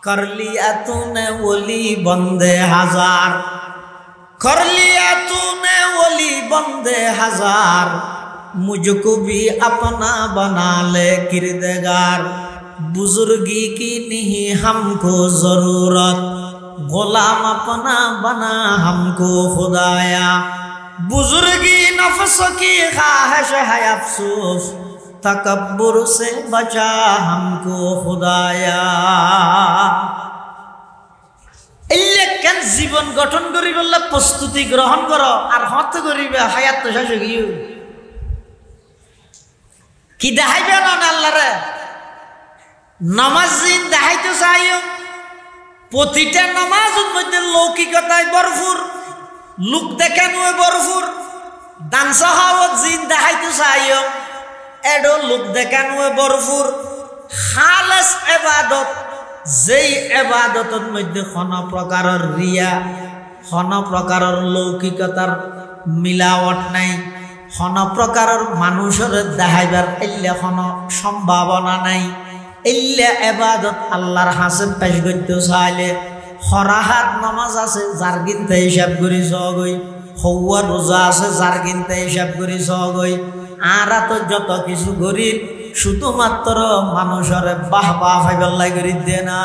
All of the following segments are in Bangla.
कर लिया तूने वली बंदे हजार, कर लिया तूने वली बंदे हजार, मुझको भी अपना बना ले किरदगार। बुजुर्गी की नहीं हमको जरूरत, गुलाम अपना बना हमको खुदाया। बुजुर्गी नफ्स की ख्वाहिश है अफसोस, तकब्बुर से बचा हमको खुदाया। কেন জীবন গঠন করি বললে প্রস্তুতি গ্রহণ করো, আর হত করিবে হায়াত তো শেষ গিয়ে কি দেখাইবে না আল্লাহরে। নামাজ দিন দেখাইতে চাইও, প্রতিটা নামাজের মধ্যে লৌকিকতায় ভরপুর, লোক দেখানো ভরপুর। দান সাহাবত জিন দেখাইতে চাইও, এডো লোক দেখানো ভরপুর। খালেস ইবাদত, যেই ইবাদতের মধ্যে কোনো প্রকারের রিয়া, কোনো প্রকারের লৌকিকতার মিলাওয়াট নাই, কোনো প্রকারের মানুষের দেখাইবার এলে কোনো সম্ভাবনা নাই, এলে ইবাদত আল্লাহর হাসে পেশ করতে চাইলে হরাহাত নামাজ আছে যার কিনতে হিসাব করি সগই, হওয়া রোজা আছে যার কিনতে হিসাব করি সগই। আর তো যত কিছু করি শুধুমাত্র মানুষের বাহ বাহ ফাইবাল্লাই করি দে না।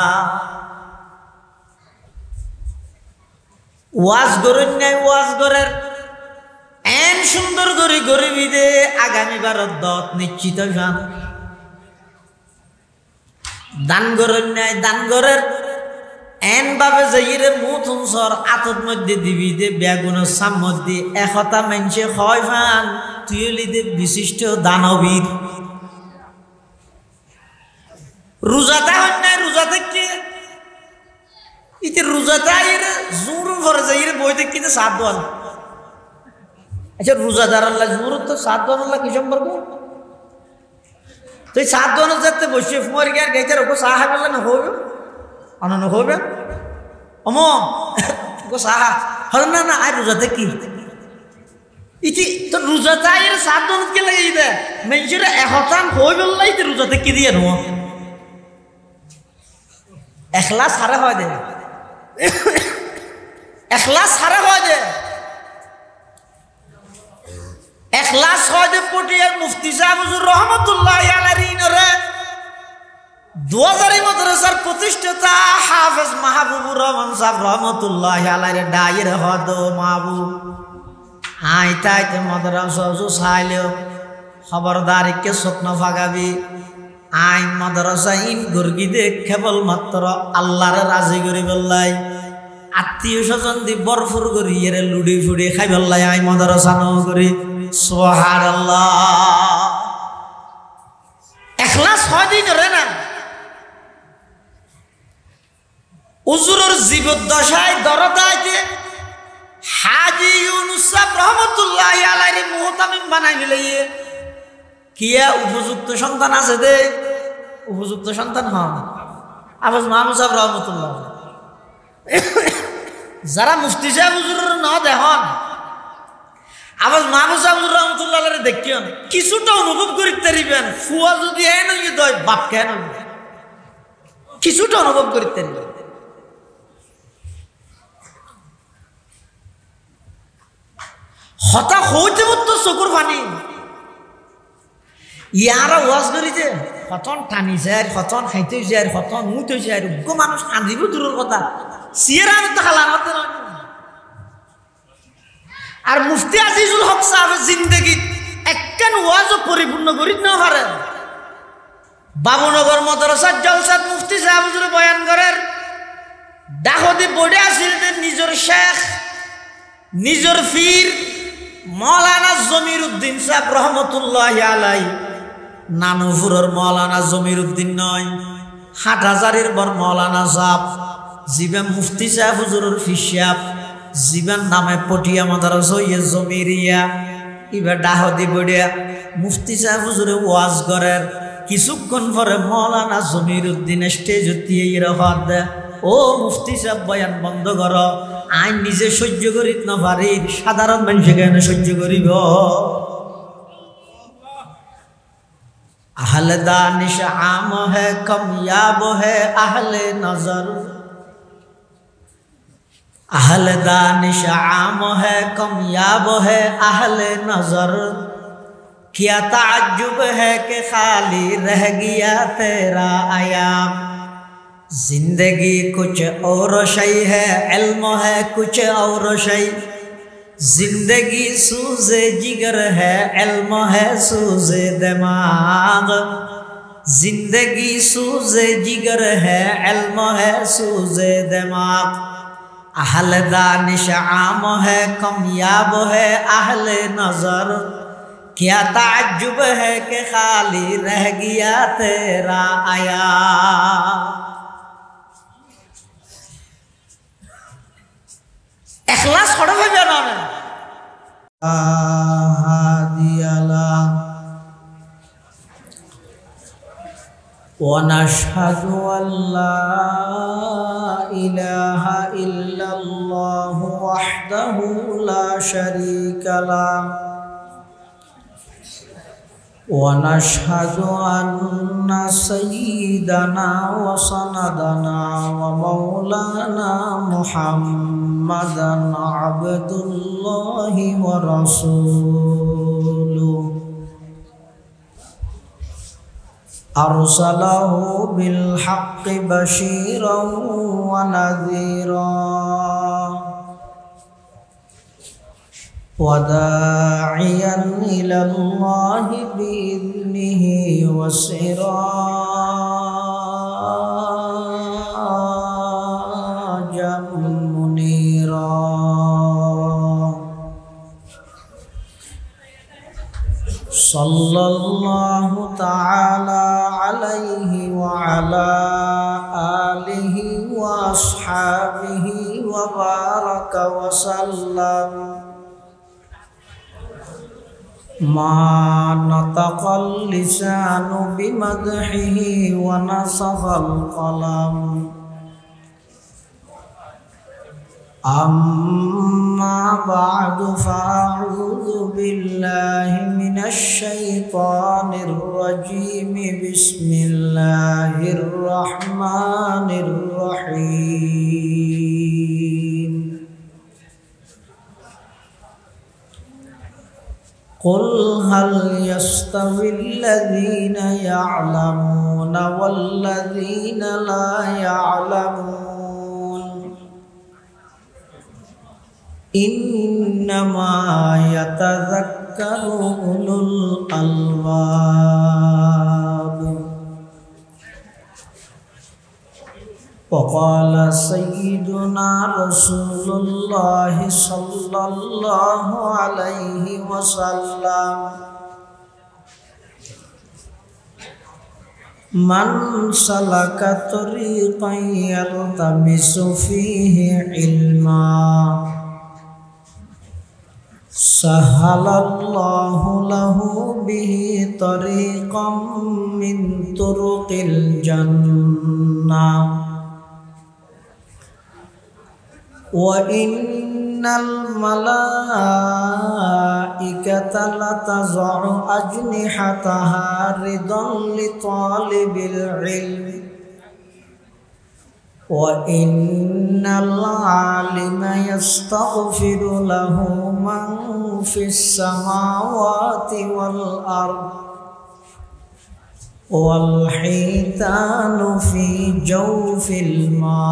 ওয়াজ গরেন নাই, ওয়াজ গরের এন সুন্দর করে গরিবি দে আগামীবার দত নিশ্চিত যান। দান গরেন নাই, দান গরের এন ভাবে যাইরে মুখ উনসর আতর মধ্যে দিবি দে বেগুনের সাম মধ্যে একতা মেনছে হয় ফান তুই দে বিশিষ্ট দানবীর। রোজাটা হয় নাই, রোজা থেকে ইতে রোজাটা জোর ভরে যাইরে বই থেকে কিন্তু সাত দোয়ান। আচ্ছা রোজাদার আল্লাহ জোর তো সাত দোয়ান আল্লাহ কি সম্পর্ক? তুই সাত দোয়ান যাতে বসে ফুমার গিয়ে আর গাইতে ওকে সাহা বললে না হবে অনন্য হবে অম গো সাহা হল না না আর রোজাতে কি ইতি তো রোজাটা এর সাত দোয়ান কে লাগাই দে মেনজুরে একতান হই বললাই তো রোজাতে কি দিয়ে নো এখলাস হারে হয় দে, এখলাস হারে হয় দে, এখলাস হয় দে। পটিয়ার মুফতি সাহেব হুজুর রহমতুল্লাহ আলাইহিরে 2000 মাদ্রাসার প্রতিষ্ঠাতা হাফেজ মাহবুবুর রহমান সাহেব রহমতুল্লাহ আলাইহির ডায়ের হদ মাহবুব আইতাইতে মাদ্রাসা সাইলেও খবরদার কে স্বপ্ন ফাগাবি। আইন মাদ্রাসা ইন গর্গি দে কেবলমাত্র আল্লাহর রাজি করি বললাই, আত্মীয় স্বজন দি বরফুর করি এরে লুডি ফুডি খাই বললাই আই মাদ্রাসা ন করি। সুবহানাল্লাহ, ইখলাস হয় দিন রে না। হুজুরের জীবদ্দশায় দরদাইতে হাজী ইউনুস সাহেব রহমতুল্লাহ আলাইহি মুহতামিম বানাই নিলাইয়ে কিয়া উপযুক্ত সন্তান আছে দে, উপযুক্ত সন্তান হন আফাজ মাহমুদ সাহেব রহমতুল্লাহ। যারা মুফতি সাহেব হুজুরের ন দেখন আফাজ মাহমুদ সাহেব রহমতুল্লাহ দেখিয়ন কিছুটা অনুভব করিতে পারিবেন। ফুয়া যদি এন দয় বাপ কেন কিছুটা অনুভব করিতে পারিবেন। হতা হইতে মতো চকুর পানি ইয়ারা ওয়াজ করিছে হতন টানি যায়, হতন খাইতে যায়, হতন মুইতে যায়, গো মানুষ কান্দিব দূরের কথা সিয়েরা তো খালাতে নয়। আর মুফতি আজিজুল হক সাহেবের জিন্দগি একখান ওয়াজও পরিপূর্ণ করি না পারে। বাবুনগর মাদ্রাসার জলসাত মুফতি সাহেব হুজুর বয়ান করেন দাহদি বডে আসিল নিজের শেখ নিজের পীর মৌলানা জমির উদ্দিন সাহেব রহমতুল্লাহ আলাই। নানুপুরের মৌলানা জমির উদ্দিন নয়, হাটহাজারির বর মৌলানা সাহেব জীবন মুফতি সাহেব হুজুরের ফির সাহেব জীবন নামে পটিয়া মাদ্রাসা জমিরিয়া এবার ডাহদি বডিয়া মুফতি সাহেব হুজুরে ওয়াজ করেন। কিছুক্ষণ পরে মৌলানা জমির উদ্দিন স্টেজ দিয়ে এরকম দে ও মুফতি সাহেব বয়ান বন্ধ কর, আইন নিজে সহ্য করিত না পারি সাধারণ মানুষ কেন সহ্য করিব। अहल दानिश आम है कमयाब है अहले नजर। अहल दानिश आम है कमयाब है अहले नजर। क्या ताज्जुब है कि खाली रह गया तेरा अयाम। जिंदगी कुछ और शय है, इल्म है कुछ और शय। जिंदगी सूज़े जिगर है, इल्म है सूज़े दिमाग। जिंदगी सूज़े जिगर है, इल्म है सूज़े दिमाग। अहल दानिश आम है कमयाब है अहले नजर। क्या ताज्जुब है कि खाली रह गया तेरा आया। इखलास खड़ा हो जाना है। हादियाला व नशहदु अल्ला इलाहा इल्लल्लाहु वहदहु ला शरीका लहु व नशहदु अन्ना सय्यिदना व सनदना व मौलाना मुहम्मदन अब्दुल्लाहि व रसूलुहु अरसलहु बिल हक़्क़ि बशीरन व नज़ीरा वदाइयन इलल्लाहि बिइज़्निहि व सिराजम मुनीरा। सल्लल्लाहु तआला अलैहि व अला आलिहि व अस्हाबिहि व बारक व सल्लम। मा नतक़ल लिसानु बिमदहिही व नसफ़ल क़लम। अम्मा बअदु फ़अऊज़ु बिल्लाहि मिनश शैतानिर रजीम। बिस्मिल्लाहिर रहमानिर रहीम। क़ुल हल यस्तविल्लज़ीना यअलमूना वल्लज़ीना ला यअलमून। इन्नमा यतज़क्करु उलुल अल्बाब। वक़ाल सय्यिदुना रसूलुल्लाहि सल्लल्लाहु अलैहि वसल्लम। मन सलका तरीक़न यल्तमिसु फ़ीहि इल्मा सहलल्लाहु लहु बिही तरीक़म मिन तुरुक़िल जन्नह। व इन्नल मलाइकता लतज़अु अजनिहतहा रिदन लितालिबिल इल्म। व इन्नल आलिमा यस्तग़फिरु लहु मन फ़िस समावाति वल अर्द। वल हितानु फ़ी जौफ़िल मा।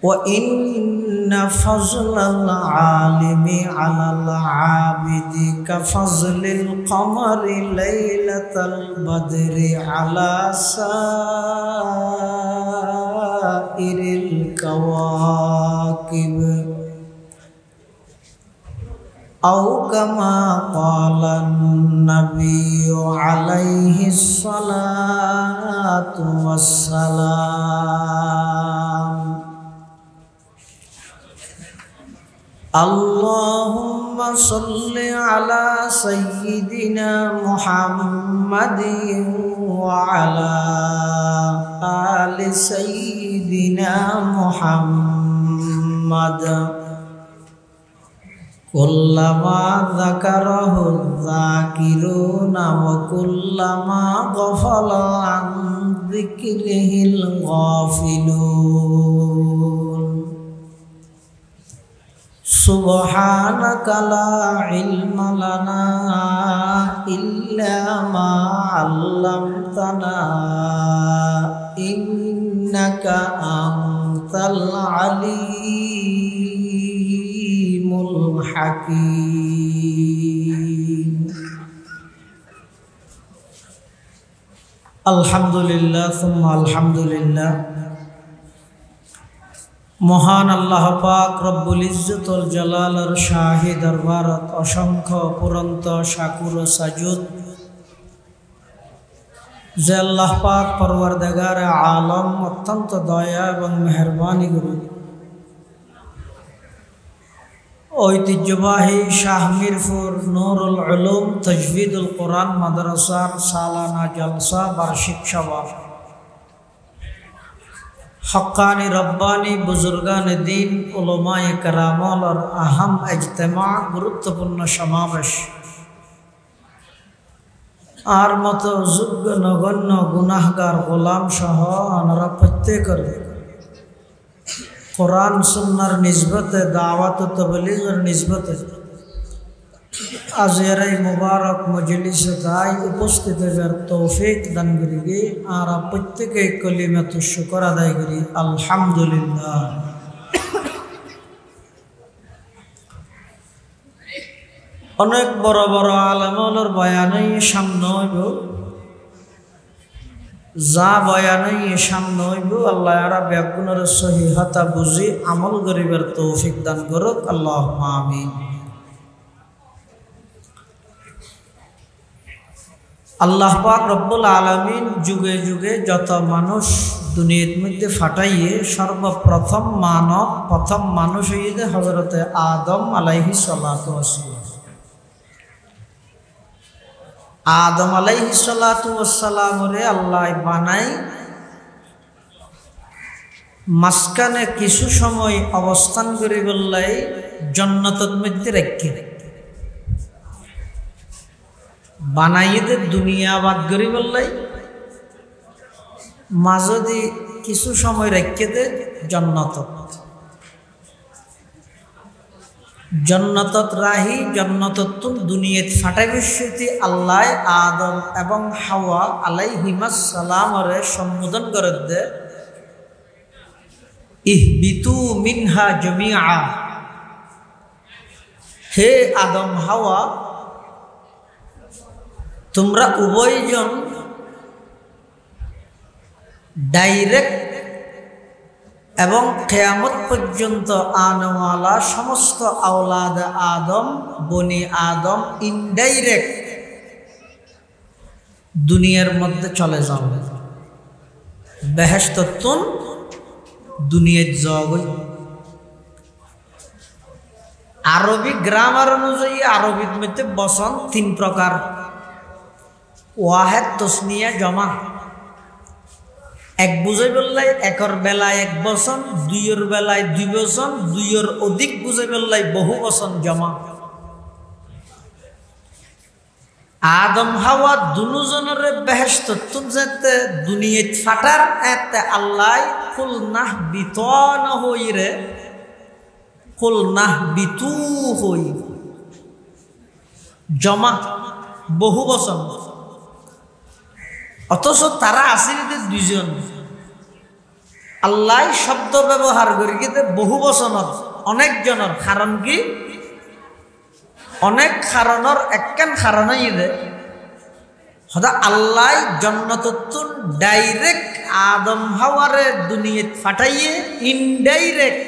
व इन्न फ़ज़्लल आलिमि अलल आबिदि कफ़ज़्लिल क़मरि लैलतल बद्रि अला साइरिल कवाकिब। औ कमा क़ालन नबिय्यु अलैहिस्सलातु वस्सलाम। अल्लाहुम्मा सल्लि अला सय्यिदिना मुहम्मदिन व अला आलि सय्यिदिना मुहम्मद। কুল্লামা যাকারাহু যাকিরুনা ওয়া কুল্লামা গাফালা আন যিকরিহিল গাফিলুন সুবহানাকা লা ইলমা লানা ইল্লা মা 'আল্লামতানা ইন্নাকা আনতাল আলিমুল হাকীম। আলহামদুলিল্লাহ সুম্মা আলহামদুলিল্লাহ। মহান আল্লাহ পাক রব্বুল ইজ্জতুল জালালের শাহী দরবারত অসংখ্য পুরন্ত শাকুর ও সাজুদ যে আল্লাহ পাক পরওয়ারদিগার আলম অত্যন্ত দয়া এবং মেহেরবানি করে ঐতিহ্যবাহী শাহ মিরপুর নুরুল উলুম তাজভিদুল কোরআন মাদ্রাসার সালানা জলসা বার্ষিক সভা হক্কানি রব্বানি বুজুর্গান দিন উলামায়ে কেরামর আহম ইজতেমা গুরুত্বপূর্ণ সমাবেশ আর মতো যোগ্য নগণ্য গুনাহগার গোলাম সহ আমরা প্রত্যেকের কোরআন সুন্নাহর নিসবতে দাওয়াত ও তাবলীগের নিসবতে আজের এই মুবারক মজলিসে তাই উপস্থিত হওয়ার তৌফিক দান করি আর প্রত্যেকে কলিমাতুশ শুকর আদায় করি আলহামদুলিল্লাহ। অনেক বড় বড় আলেমুলের বয়ানই সামনে হইব, যা বয়ানই সামনে হইব আল্লাহ এরা ব্যাগুণের সহিহতা বুঝি আমল করিবার তৌফিক দান করুক আল্লাহুম্মা আমিন। আল্লাহ পাক রব্বুল আলামিন যুগে যুগে যত মানুষ দুনিয়ার মধ্যে ফাটাইয়ে সর্বপ্রথম মানব প্রথম মানুষ হইয়ে হযরতে আদম আলাইহিস সালাতু ওয়াসসালাম। আদম আলাইহিস সালাতু ওয়াসসালামরে আল্লাহ বানাই মাঝখানে কিছু সময় অবস্থান করে বললাই জান্নাতের মধ্যে রেখে বানাইতে দুনিয়া বাদ করি বললাই মাঝদি কিছু সময় রেখে দে জান্নাতত জান্নাতত রাহি জান্নাতত দুনিয়াত ফাটাই বসতি আল্লাহ আদম এবং হাওয়া আলাইহিমাস সালামরে সম্বোধন করে দে ইহবিতু মিনহা জামিআ, হে আদম হাওয়া তোমরা উভয়জন ডাইরেক্ট এবং কিয়ামত পর্যন্ত আনওয়ালা সমস্ত আওলাদ আদম বনি আদম ইনডাইরেক্ট দুনিয়ার মধ্যে চলে যাও, বেহেশততুন দুনিয়ার জগৎ। আরবি গ্রামার অনুযায়ী আরবির মধ্যে বসন তিন প্রকার, ওয়াহেদ তসনিয়া জমা। এক বুঝাই বললাই একর বেলায় এক বচন, দুইয়ের বেলায় দুই বচন, দুইয়ের অধিক বুঝাই বললাই বহু বচন জমা। আদম হাওয়া দুজনের বেহেশততুন যেতে দুনিয়াত ফাটার এতে আল্লাহ কুল নাহ বিতন হইরে কুল নাহ বিতু হই জমা বহু বচন। অথচ তারা আসিতে দুইজন, আল্লাহ শব্দ ব্যবহার করি কিন্তু বহু বচনত অনেক জনের। কারণ কি অনেক কারণের একখান কারণই সদা আল্লাহ জান্নাতুন ডাইরেক্ট আদম হাওয়ারে দুনিয়াত ফাটাইয়ে ইনডাইরেক্ট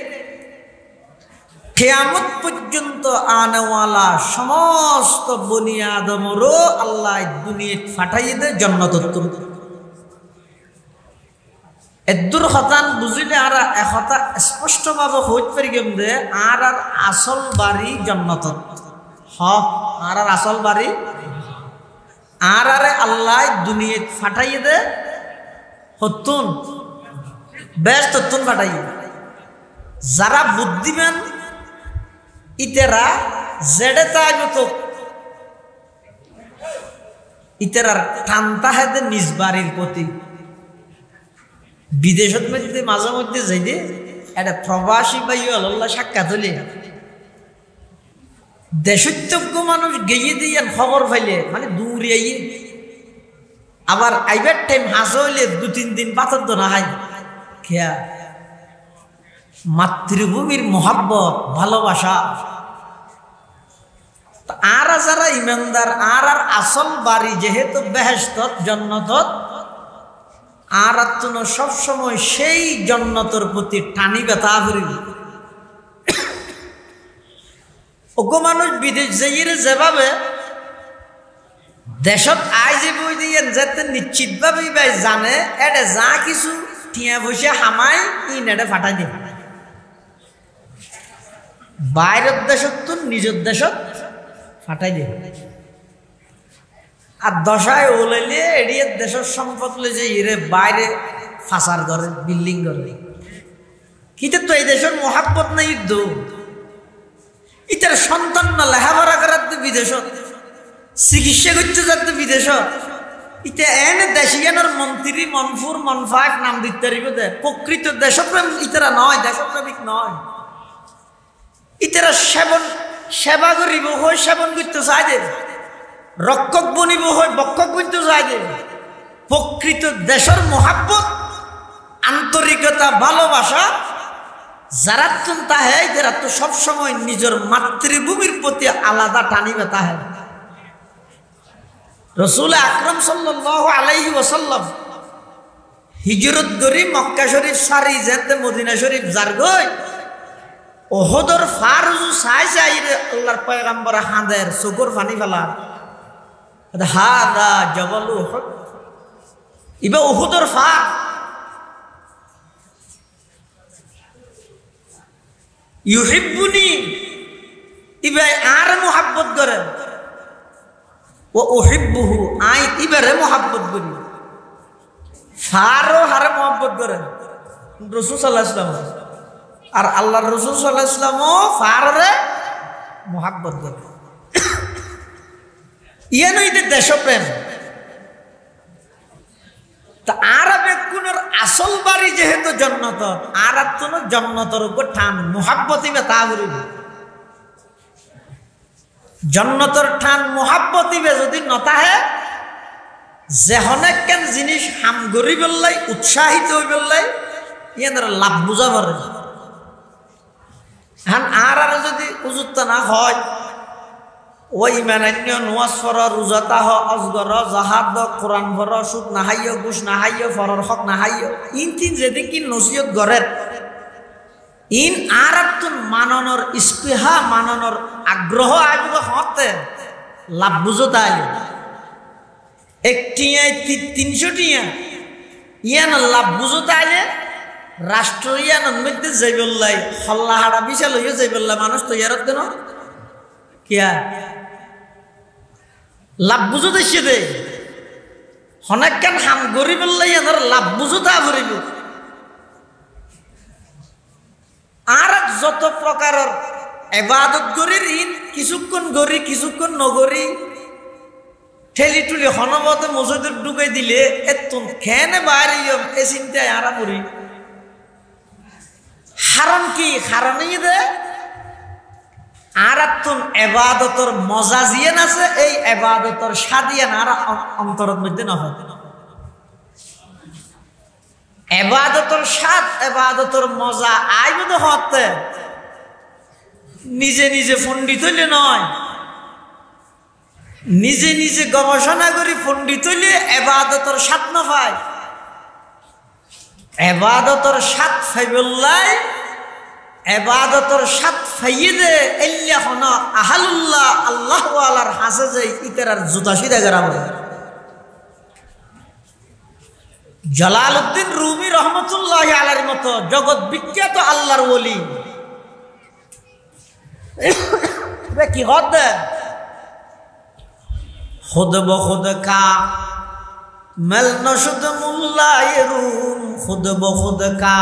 কিয়ামত পর্যন্ত আনেওয়ালা সমস্ত বনি আদমরও আল্লাহ দুনিয়াত ফাটাইয়ে দে জান্নাতুন। এদুর হতান বুঝিলে আর একতা স্পষ্টভাবে হইতে পারি কেমনে আর আসল বাড়ি জান্নাতত। আর আসল বাড়ি আর আল্লাহ দুনিয়াত ফাটাইয়ে দে হতুন বেশ ততুন ফাটাইয়ে। যারা বুদ্ধিমান ইতেরা জেডে তাইব তো ইতার টানতা হেদে নিজ বাড়ির প্রতি বিদেশত মধ্যে মাঝে মধ্যে যাই দে একটা প্রবাসী ভাই আল্লাহ সাক্ষাৎ হলে দেশত্যোগ্য মানুষ গিয়ে দিয়ে খবর পাইলে মানে দূরে আইয়ে আবার আইবার টাইম হাস হইলে 2-3 দিন পাথর তো না হয় খেয়া মাতৃভূমির মোহাব্বত ভালোবাসা আর যারা ইমানদার আর আসল বাড়ি যেহেতু বেহেশতত জান্নাতত আর সব সময় সেই জান্নাতের প্রতি টানি ব্যথা করিব ওগো মানুষ বিদেশ যাইয়ে যেভাবে দেশত আই যে বই দিয়ে যেতে নিশ্চিতভাবে ভাই জানে এটা যা কিছু টিয়া বসে হামাই ইন এটা ফাটাই দিয়ে বাইরের দেশত তো নিজের দেশত ফাটাই দিয়ে আর দশায় ওলাইলে এড়িয়ে দেশের সম্পদ লে যে ইরে বাইরে ফাঁসার ঘরে বিল্ডিং করে কিন্তু তো এই দেশের মহাব্বত নাই যুদ্ধ ইতার সন্তান না লেখাপড়া করার বিদেশত চিকিৎসা করতে যাতে বিদেশত ইটা এনে দেশিয়ানোর মন্ত্রী মনফুর মনফাক নাম দিতে দে প্রকৃত দেশপ্রেম ইতারা নয় দেশপ্রেমিক নয় ইতারা সেবা করিব হয় সেবন করতে চাই দে রক্ষক বনিব হয় বক্ষক বনতে চাই দে প্রকৃত দেশের মহাব্বত আন্তরিকতা ভালোবাসা যারা তাহে যারা তো সবসময় নিজের মাতৃভূমির প্রতি আলাদা টানিবে তাহে রসুল আকরাম সাল্লাল্লাহু আলাইহি ওয়াসাল্লাম হিজরত করি মক্কা শরীফ সারি যেতে মদিনা শরীফ যার গই ওহদর ফারুজু সাই সাই আল্লাহর পয়গম্বর হাঁদের চকুর পানি ফেলা হাদা জবল উহুদ ইবা উহুদর ফার ইউহিব্বুনি ইবাই আর মোহাব্বত করে ও উহিব্বুহু আই ইবারে মোহাব্বত করি ফারও হারে মোহাব্বত করে রাসূল সাল্লাল্লাহু আলাইহি ওয়াসাল্লাম আর আল্লাহর রাসূল সাল্লাল্লাহু আলাইহি ওয়াসাল্লামও ফাররে মোহাব্বত করে ইয়ানো ইতে দেশপ্রেম তা আরবে কোনের আসল বাড়ি যেহেতু জান্নাত আরব তো জান্নাতের উপর টান মোহাব্বতই বে তা করিব জান্নাতের টান মোহাব্বতই বে যদি নতাহে যে অনেক কেন জিনিস হাম গরি বললাই উৎসাহিত হই বললাই ইয়াদের লাভ বুঝা পারে হান আর যদি উজুত না হয় ওই ইমানান্য নোয়াজ ফর রোজাতা হ অজগর জাহাদ কোরআন ফর সুদ নাহাইয় ঘুষ নাহাইয় ফরর হক নাহাইয় ইন তিন যদি কি নসিহত গরের ইন আর মাননের স্পৃহা মাননের আগ্রহ আইব হতে লাভ বুঝতে আইলে 1 টিয়ায় 300 টিয়া ইয়ান লাভ বুঝতে আইলে রাষ্ট্র ইয়ানোর মধ্যে যাই বললাই হল্লা হাড়া বিশাল হইয়া যাই বললাই মানুষ তো ইয়ারত কেন কিয়া লাভ বুঝো দেশে দে অনেক কেন হাম গরিব লাভ বুঝো তা গরিব আর যত প্রকারের ইবাদত গরির ইন কিছুক্ষণ গরি কিছুক্ষণ নগরি ঠেলি টুলি হনবতে মসজিদে ঢুকাই দিলে এত খেনে বাইরে এ চিন্তায় আরা করি হারণ কি হারণই দে আর এবাদতর মজা জিয়েন আছে এই এবাদতর সাদিয়ান আর অন্তরের মধ্যে নহয় এবাদতর স্বাদ এবাদতর মজা আইবদ হতে নিজে নিজে পণ্ডিত হইলে নয় নিজে নিজে গবেষণা করি পণ্ডিত হইলে এবাদতর স্বাদ না পায় এবাদতর স্বাদ ফাইবুল্লাহ এবাদতর সাত ফাইদে এল্লা হনা আহালুল্লাহ আল্লাহ ওয়ালার হাসে যাই ইতারার জুতা সিধা গরাব জালালউদ্দিন রুমি রহমাতুল্লাহি আলাইহির মতো জগৎ বিখ্যাত আল্লাহর ওলি বে কি হদ খুদ বখুদ কা মেল নশুদ মুল্লায়ে রুম খুদ বখুদ কা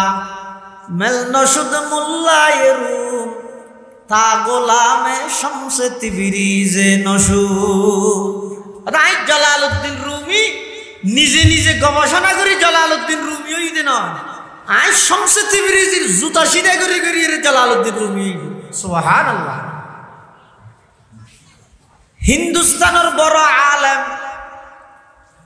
মেল নশুদ মুল্লায়ে রুম তা গোলামে শামসে তিবরিজে নশু। রাইট জালালউদ্দিন রুমি নিজে নিজে গবেষণা করে জালালউদ্দিন রুমি হইতে নয়, আই শামসে তিবরিজের জুতা সিধা করে করে জালালউদ্দিন রুমি। সুবহানাল্লাহ। হিন্দুস্তানের বড় আলেম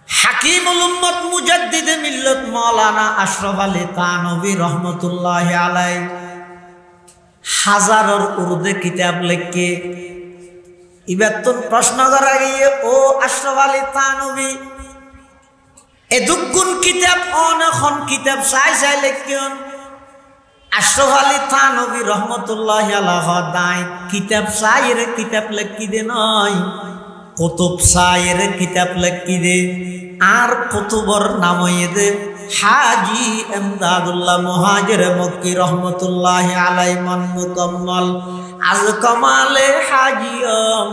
হাকিমুল উম্মত মুজাদ্দিদে মিল্লত মাওলানা আশরাফ আলী থানভী রহমতুল্লাহি আলাইহি হাজারের উর্দে কিতাব লেখে। এবার তো প্রশ্ন করা গিয়ে, ও আশরাফ আলী থানভী এদুগুণ কিতাব অনেকখন কিতাব চাই চাই লেখিয়ন। আশরাফ আলী থানভী রহমতুল্লাহি আলাইহি দাই কিতাব চাইয়ের কিতাব লেখি দে নয়, কুতুব চাইয়ের কিতাব লেখি দে। আর কুতুবর নাম দে হাজি এমদাদুল্লাহ মুহাজির মক্কি রহমতুল্লাহি আলাইহি মন মুকম্মল আজ কমালে হাজিয়ম,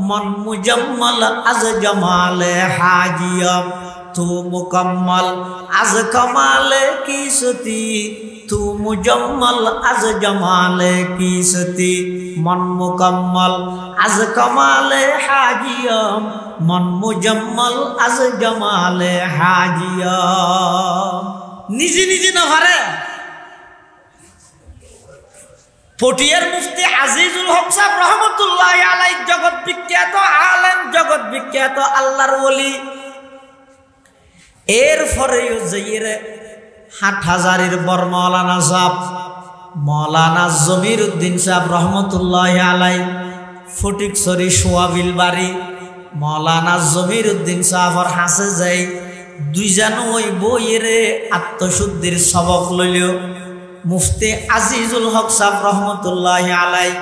মন মুজম্মল আজ জমালে হাজিয়ম। তু মুকম্মল আজ কমালে কি সতি, তু মুজম্মল আজ জমালে কি সতি। মন মুকম্মল আজ কমালে হাজিয়ম, মন মুজম্মল আজ জমালে হাজিয়ম। নিজে নিজে না পারে। পটিয়ার মুফতি আজিজুল হক সাহেব রহমতুল্লাহি আলাইহি জগৎ বিখ্যাত আলেম, জগৎ বিখ্যাত আল্লাহর ওলি। এরপরেও যাইরে হাটহাজারির বর মৌলানা সাহেব মৌলানা জমির উদ্দিন সাহেব রহমতুল্লাহি আলাইহি ফটিকছড়ি সোয়াবিল বাড়ি মৌলানা জমির উদ্দিন সাহেবর হাসে যাই দুইজানো ওই বইয়েরে আত্মশুদ্ধির সবক লইল। মুফতি আজিজুল হক সাহেব রহমতুল্লাহি আলাইহি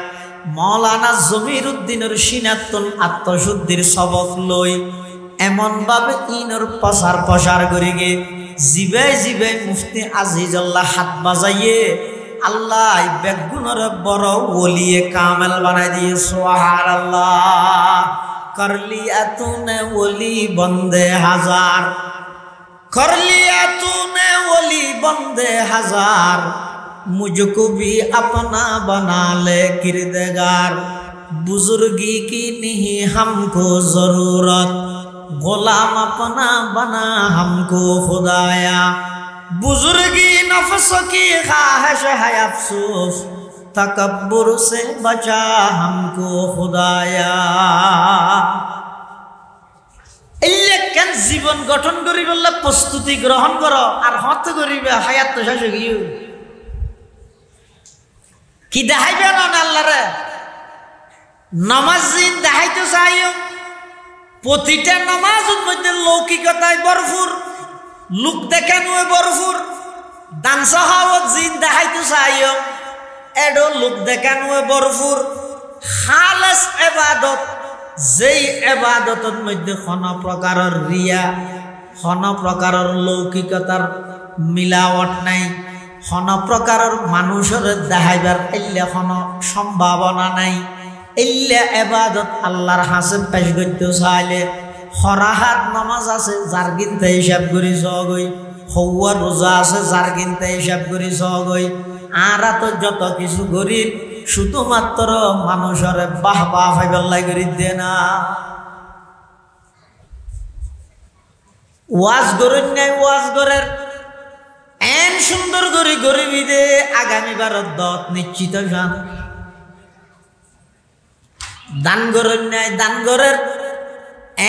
মৌলানা জমির উদ্দিনের সিনাতন আত্মশুদ্ধির সবক লই এমন ভাবে ইনর প্রসার প্রসার করি গে জিবে জিবে মুফতি আজিজুল্লাহ হাত বাজাইয়ে আল্লাহ বেগুনের বড় ওলিয়ে কামেল বানাই দিয়ে। সুবহানাল্লাহ। করলিয়া তूने ওলি বন্দে হাজার, করলিয়া तूने ওলি বন্দে হাজার, मुझको भी अपना बना ले किरदगार। बुजुर्गी की नहीं हमको जरूरत, गुलाम अपना बना हमको खुदाया। बुजुर्गी नफ्स की ख्वाहिश है अफसोस, तकब्बुर से बचा हमको खुदाया। কেন জীবন গঠন করি বললে প্রস্তুতি গ্রহণ করো আর হত করিবে হায়াত তো শেষ গিয়ে কি দেখাইবে না আল্লাহরে। নামাজ দিন দেখাইতে চাই, প্রতিটা নামাজের মধ্যে লৌকিকতায় ভরপুর, লোক দেখানো ভরপুর। দান সাহাবত জিন দেখাইতে চাই, এডো লোক দেখানো ভরপুর। খালেস ইবাদত, যেই এবাদতের মধ্যে কোনো প্রকারের রিয়া, কোনো প্রকারের লৌকিকতার মিলাওয়াট নাই, কোনো প্রকারের মানুষের দেখাইবার এলে কোনো সম্ভাবনা নাই, এলে এবাদত আল্লাহর হাসে পেশ করতে চাইলে হরাহাত নামাজ আছে যার কিনতে হিসাব করি সগই, হৌয়া রোজা আছে যার কিনতে হিসাব করি সগই। আর তো যত কিছু করি শুধুমাত্র মানুষের বাহ বাহ ফাইবাল্লাই করি দে না। ওয়াজ গরুন নাই, ওয়াজ গরের এন সুন্দর করে গরিবি দে আগামীবার দত নিশ্চিত যান। দান গরুন নাই, দান গরের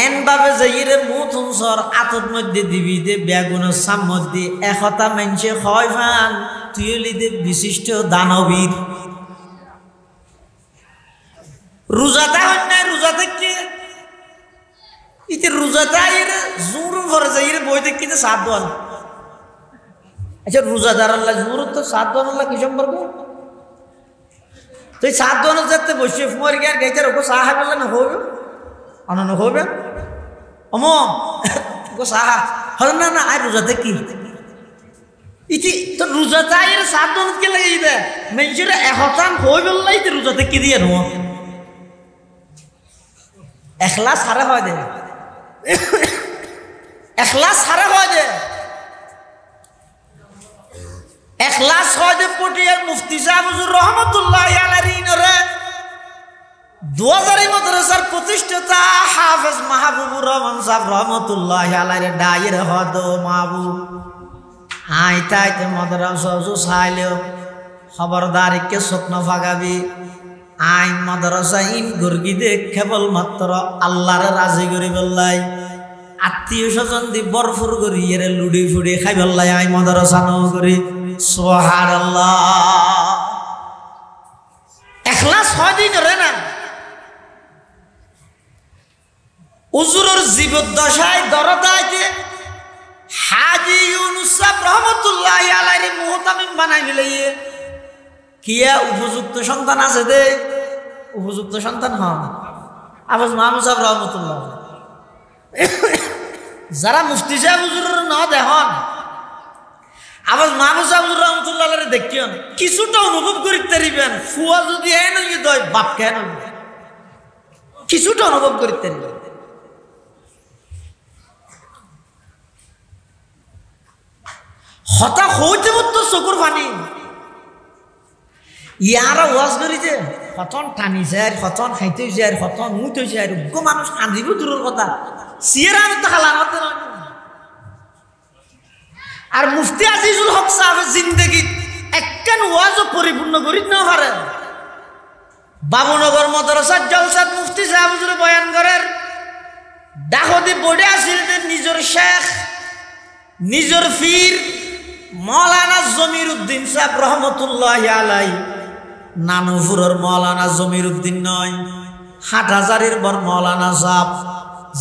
এন ভাবে যাইরে মুখ হুঁসর আতর মধ্যে দিবি দে বেগুনের সাম মধ্যে একতা মেনছে হয় ফান তুই দে বিশিষ্ট দানবীর। রোজাটা হয় নাই, রোজাতে কি ইতে রোজাটা জোর ভরে যাই বই দেখি সাত দোয়ান। আচ্ছা রোজাদার আল্লাহ জোর তো সাত দোয়ান আল্লাহ কি সম্পর্ক? তুই সাত দোয়ান যাতে বসে ফুমার গিয়ে আর গাইতে ওকে সাহা বললে না হবে অনন্য হবে অম গো সাহা হল না না আর রোজাতে কি ইতি তো রোজাটা সাত দোয়ান কে লাগে দে মেনজুরে এহতান হই বললাই তো রোজাতে কি দিয়ে নো এখলাস হারে হয় দে, এখলাস হারে হয় দে, এখলাস হয় দে। পটিয়ার মুফতি সাহেব হুজুর রহমতুল্লাহি আলাইহি রে 2000 মাদ্রাসার প্রতিষ্ঠাতা হাফেজ মাহবুবুর রহমান সাহেব রহমতুল্লাহ আলাইহি ডায়ের হদ মাহবুব আইতাইতে মাদ্রাসা চাইলেও খবরদার কে স্বপ্ন ফাগাবি আইন মাদ্রাসা ইন গর্গি দে কেবল মাত্র আল্লাহর রাজি করি বললাই আত্মীয় স্বজন দি বরফুর করি এরে লুডি ফুডি খাই বললাই আই মাদ্রাসা ন করি সুবহানাল্লাহ ইখলাস হয় দিন রে না হুজুরের জীবদ্দশায় দরদাইতে হাজী ইউনুস সাহেব রহমতুল্লাহ আলাইহি মুহতামিম বানাই নিলাইয়ে কিয়া উপযুক্ত সন্তান আছে দে উপযুক্ত সন্তান হন আফাজ মাহমুদ সাহেব রহমতুল্লাহ যারা মুফতি সাহেব হুজুরের না দেখন আফাজ মাহমুদ সাহেব হুজুর রহমতুল্লাহ আলাইহি দেখিয়ন কিছুটা অনুভব করিতে পারিবেন ফুয়া যদি এন হইয়ে দয় বাপ কেন কিছুটা অনুভব করিতে পারিবেন হতা হইতে মতো চকুর পানি ইয়ারা ওয়াজ করিছে হতন টানিছে আর হতন খাইতেছে আর হতন মুইতেছে আর উগ্র মানুষ কান্দিব দূরের কথা সিয়েরা তো খালাতে নয় আর মুফতি আজিজুল হক সাহেবের জিন্দগি একখান ওয়াজও পরিপূর্ণ করি না পারে বাবুনগর মাদ্রাসার জলসাত মুফতি সাহেব হুজুর বয়ান করেন দাহদি বোর্ডে আসিল নিজের শেখ নিজের পীর মৌলানা জমির উদ্দিন সাহেব রহমতুল্লাহ আলাই নানুপুরের মৌলানা জমির উদ্দিন নয় হাটহাজারির বর মৌলানা সাহেব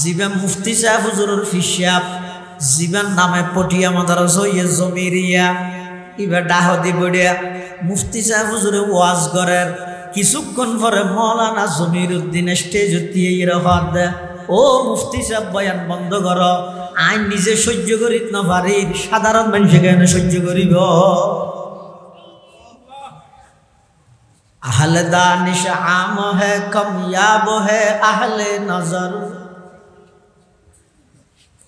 জীবন মুফতি সাহেব হুজুরের ফির সাহেব জীবন নামে পটিয়া মাদ্রাসা জমিরিয়া এবার ডাহদি বড়িয়া মুফতি সাহেব হুজুরে ওয়াজ করেন কিছুক্ষণ পরে মৌলানা জমির উদ্দিন স্টেজ দিয়ে এরকম দেয় ও মুফতি সাহেব বয়ান বন্ধ কর আইন নিজে সহ্য করিত না পারি সাধারণ মানুষে কেন সহ্য করিব আহলে দানিশ আম হে কামিয়াব হে আহলে নজর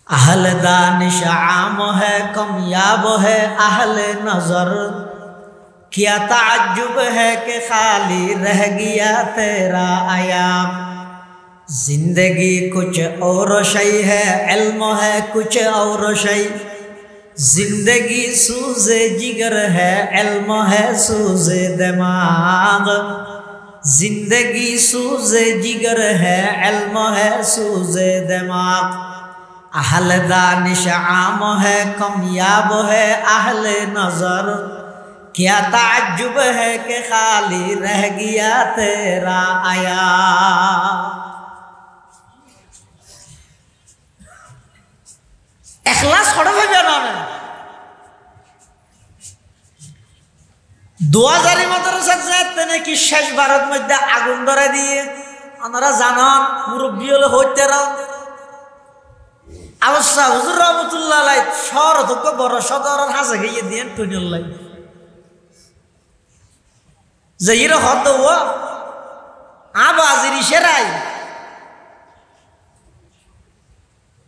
আহলে দানিশ আম হে কামিয়াব হে আহলে নজর क्या ताज्जुब है कि खाली रह गया तेरा आयाम जिंदगी कुछ और शय है इल्म है कुछ और शय जिंदगी सूज़े जिगर है इल्म है सूज़े दिमाग जिंदगी सूज़े जिगर है इल्म है सूज़े दिमाग अहले दानिश आम है कामयाब है अहले नज़र क्या ताज्जुब है कि खाली रह गया तेरा आया इखलास खड़ा हो जाना है 2000 মাদ্রাসা যাতে নাকি শেষ ভারত মধ্যে আগুন ধরে দিয়ে আপনারা জানান মুরব্বী হলে হইতে রাও অবশ্য হুজুর রহমতুল্লাহ আলাইহি শহর থেকে বড় সদরের হাসে গিয়ে দিয়ে টুনিল্লাই জাহির হদ ও আবাজির ইশারাই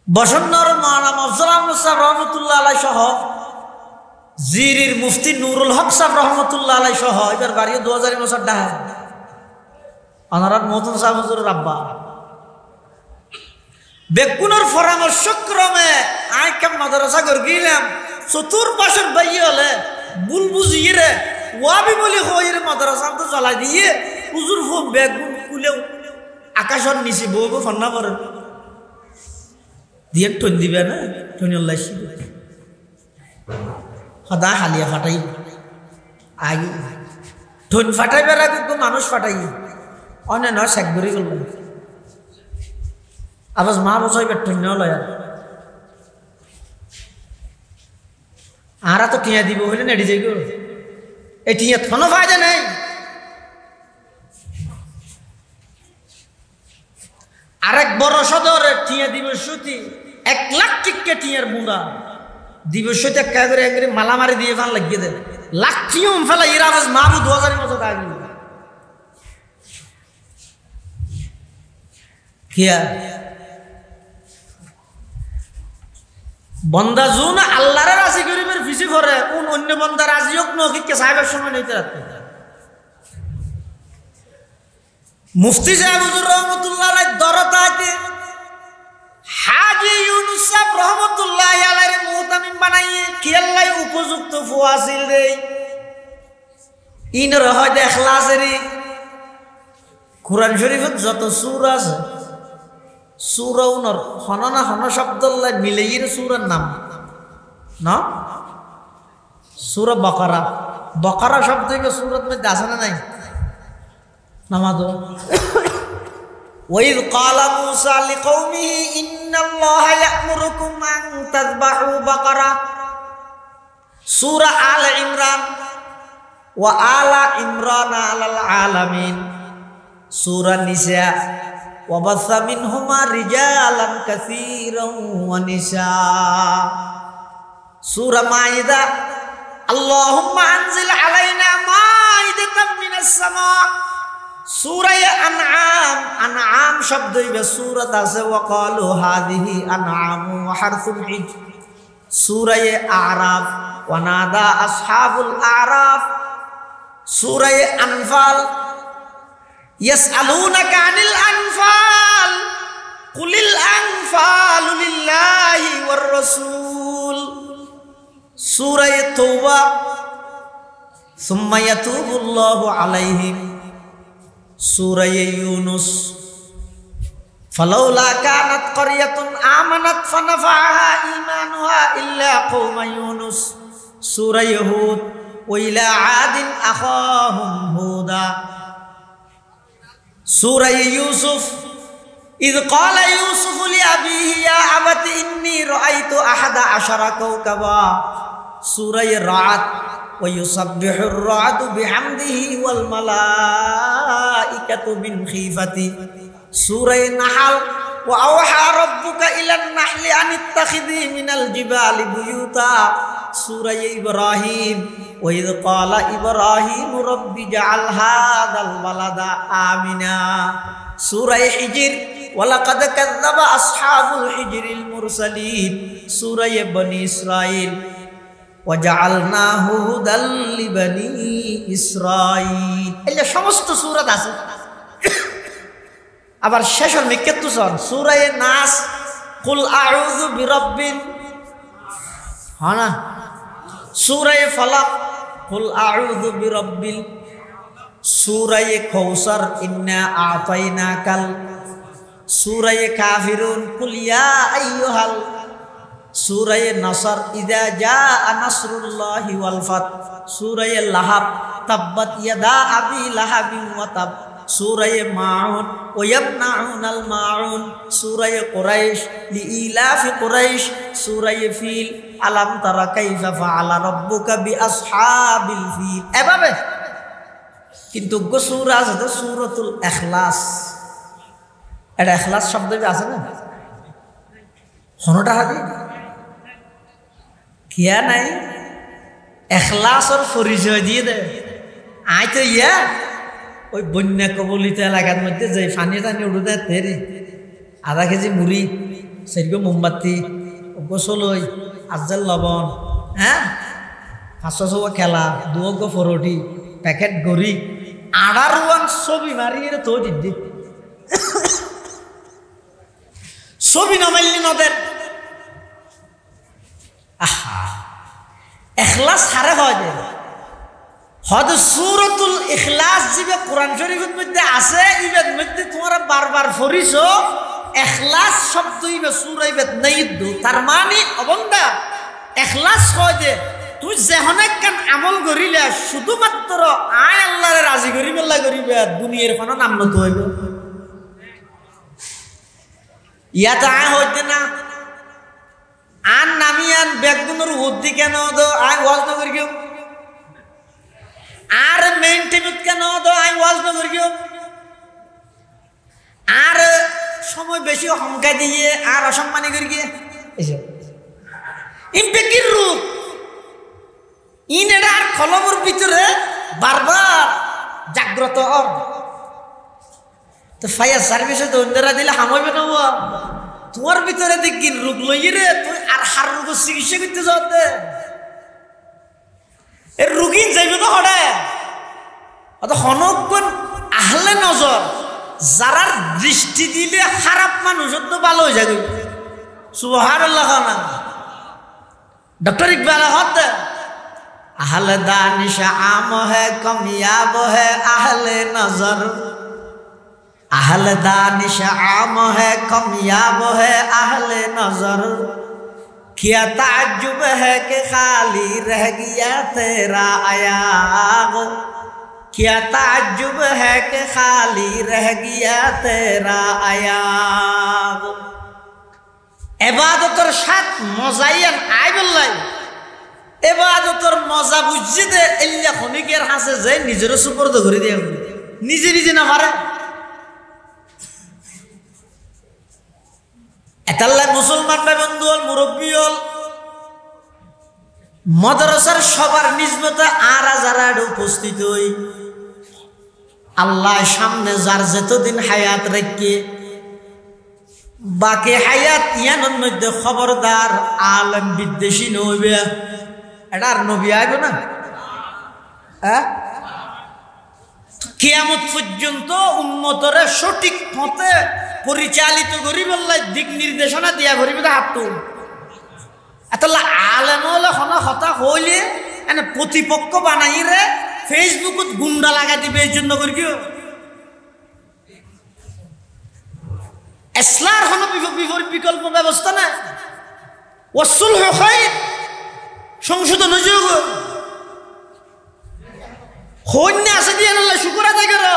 বসন্নর মাওলানা মফজল আহমদ সাহেব রহমতুল্লাহ আলাইহি সহ জিরির মুফতি নুরুল হক সাহেব রহমতুল্লাহ আলাইহি সহ এবার বাড়ি 2000 বছর ডাহা আনারাত মহতম সাহেব হুজুরের আব্বা বেকুনের পরামর্শক্রমে আইকাম মাদ্রাসা করে গেলাম চতুর্পাশের বাইয়ে হলে বুল বুঝিয়ে রে ওয়াবি বলি হইর মাদ্রাসা তো জ্বালাই দিয়ে হুজুর ফোন বেগুন কুলেও আকাশের নিচে বউকে ফন্না করে দিয়ে টন দিবে না টনিল্লাই সদা হালিয়া ফাটাই আগে ঠন ফাটাইবার আগে মানুষ ফাটাই অনেক নয় শেখ ধরে গেল আবার মা বসাইবার ঠন্য লয় আরা তো টিয়া দিব হইলে নেড়ি যাই গো এই টিয়া থনো ফায়দা নেই আরেক বড় সদরে টিয়া দিবে সুতি 1 লাখ টিকে টিয়ার বুড়া দিবসতে একটা করে একবারে মালা মারি দিয়ে ফান লাগিয়ে দেন লাখ টিয়ম ফেলা এর আওয়াজ মাহবু 2000 বছর আগে কিয়া বন্দা জুন আল্লাহর রাজি গরিবের ফিসি করে কোন অন্য বন্দা রাজি হোক না কি সাহেবের সময় নিতে রাখতে মুফতি সাহেব হুজুর রহমতুল্লাহ আলাইহি দরতাতে হাজী ইউনুস সাহেব রহমতুল্লাহ আলাইহি মুহতামিম বানাইয়ে কি আল্লাহ উপযুক্ত ফুয়াসিল দেই ইনর হয় ইখলাসেরই কুরআন শরীফত যত সূরা আছে সূরা উনর হননা হন শব্দল্লাহ মিলাইয়ের সূরার নাম না সূরা বাকারা বাকারা শব্দ কি সূরাত মধ্যে আছে না নাই নামাজ ওয়াইদ ক্বালা মূসা লিকওমিহি ইন্নাল্লাহা ইয়া'মুরুকুম আন তাযবাহু বাকারা সূরা আল ইমরান ওয়া আলা ইমরান আলাল আলামিন সূরা নিসা ওয়া বাসা মিনহুমা রিজালান কাসীরান ওয়া নিসা সূরা মাইদা আল্লাহুম্মা আনজিল আলাইনা মাইদাতাম মিনাস সামা সূরা আনআম আনআম শব্দ ইবে সূরাত আছে ওয়া ক্বালু হাযিহি আনআমু ওয়া হারসুল হিজ সূরা আ'রাফ ওয়া নাদা আসহাবুল আ'রাফ সূরা আনফাল ইয়াসআলুনাকা আনিল আনফাল কুলিল আনফালু লিল্লাহি ওয়ার রাসূল সূরা তাওবা সুম্মা ইয়াতুবুল্লাহু আলাইহিম সূরা ইউনুস ফালাউলা কানাত ক্বরিয়াতুন আমানাত ফানাফাহা ঈমানুহা ইল্লা কওমা ইউনুস সূরা হুদ ওয়া ইলা আদিন আখাহুম হুদা সূরা ইউসুফ إذ قال يوسف لأبيه يا أبت إني رأيت أحد عشر كوكبا سورة الرعد ويسبح الرعد بحمده والملائكة من خيفته سورة النحل وأوحى ربك إلى النحل أن اتخذي من الجبال بيوتا سورة إبراهيم وإذ قال إبراهيم رب اجعل هذا البلد آمنا سورة حجر ولقد كذب أصحاب الحجر المرسلين سورة بني إسرائيل وجعلناه هدى لبني إسرائيل এগুলো সমস্ত সূরা আছে আবার শেষের মিক্কাতু সূরা নাস কুল আউযু বিরাব্বিন হানা সূরা ফালাক কুল আউযু বিরাব্বিল সূরা কাউসার ইন্না আতাইনাকাল সূরা কাফিরুন কুল ইয়া আইয়ুহাল সূরা নাসর ইযা জাআ নাসরুল্লাহি ওয়াল ফাত সূরা লাহাব তাব্বাত ইয়াদা আবি লাহাবিন ওয়া তাব সূরা মাউন ওয়া ইয়ামনাউনাল মাউন সূরা কুরাইশ লিইলাফি কুরাইশ সূরা ফিল আলাম তারা কাইফা ফাআলা রাব্বুকা বিআসহাবিল ফিল এভাবে কিন্তু গো সূরা আছে সূরাতুল ইখলাস এটা ইখলাস শব্দ আছে না হনটা হাদি কিয়া নাই ইখলাসর পরিচয় দিয়ে দে আই তো ইয়া ওই বন্যা কবলিত এলাকার মধ্যে যে পানি টানি উঠে তেরি আধা কেজি মুড়ি সেরকম মোমবাতি গোসলই আজল লবণ হ্যাঁ 500 খেলা 2 ফরটি প্যাকেট গড়ি আড়ার ওয়ান ছবি মারিয়ে তো দিদি ছবি নামাইলি নদের আহা ইখলাস হারে হয় যে হয়তো সূরাতুল ইখলাস জিবে কোরআন শরীফের মধ্যে আছে ইবের মধ্যে তোমরা বারবার পড়িছো ইখলাস শব্দ ইবে সূরা ইবে নাই দো তার মানে অবন্দা ইখলাস হয় যে তুই যেহনেক কান আমল করিলে শুধুমাত্র আয় আল্লাহরে রাজি করিবে আল্লাহ করিবে দুনিয়ার কোনো নাম নতো হইব ইয়াতে আয় হইতে না আন নামিয়ান বেগুনের উদ্দি কেন দো আয় ওয়াজ না করি আর মেইনটেইন কেন দো আয় ওয়াজ না করি আর সময় বেশি হংকা দিয়ে আর অসম্মানী করি গিয়ে এসব ইম্পেকির রূপ ইনেরা আর কলমের ভিতরে বারবার জাগ্রত তো ফায়ার সার্ভিসে তো অন্যরা দিলে হামাইবে না তোমার ভিতরে দেখি রোগ লই রে তুই আর হার রোগ চিকিৎসা করতে যাতে এর রোগী যাইবে তো হঠাৎ অত হনক্ষণ আহলে নজর যারার দৃষ্টি দিলে খারাপ মানুষের তো ভালো হয়ে যাবে সুবহানাল্লাহ না डॉक्टर इकबाल होते अहले दानिश आम है कमियाब है अहले नजर अहले दानिश आम है कमियाब है अहले नजर क्या ताज्जुब है कि खाली रह गया तेरा अयाग क्या ताज्जुब है कि खाली रह गया तेरा अयाग এবাদতের সাথ মজাইয়ান আই বললাই এবাদতের মজা বুঝছি দে এল্লা খনিকের হাসে যে নিজের সুপর্দ করে দিয়ে নিজে নিজে না পারে এতাল্লা মুসলমান ভাই বন্ধু হল মুরব্বী হল মাদ্রাসার সবার নিজমতে আর যারা উপস্থিত হই আল্লাহ সামনে যার যতদিন হায়াত রেখে বাকি হায়াত ইয়ানোর মধ্যে খবরদার আলেম বিদ্বেষী নইবে এটা আর নবী আইব না কিয়ামত পর্যন্ত উম্মতরে সঠিক পথে পরিচালিত করি বললে দিক নির্দেশনা দিয়া করিবে হাত তুল এতলা আলেম হলে হনা হতা হইলে এনে প্রতিপক্ষ বানাই রে ফেসবুকত গুন্ডা লাগা দিবে এই জন্য করি কি ইসলার হন বিকল্প ব্যবস্থা না ওয়াসুলহু খায়র সংশোধন যোগ হন্য আছে দিয়ে আল্লাহ শুকর আদায় করো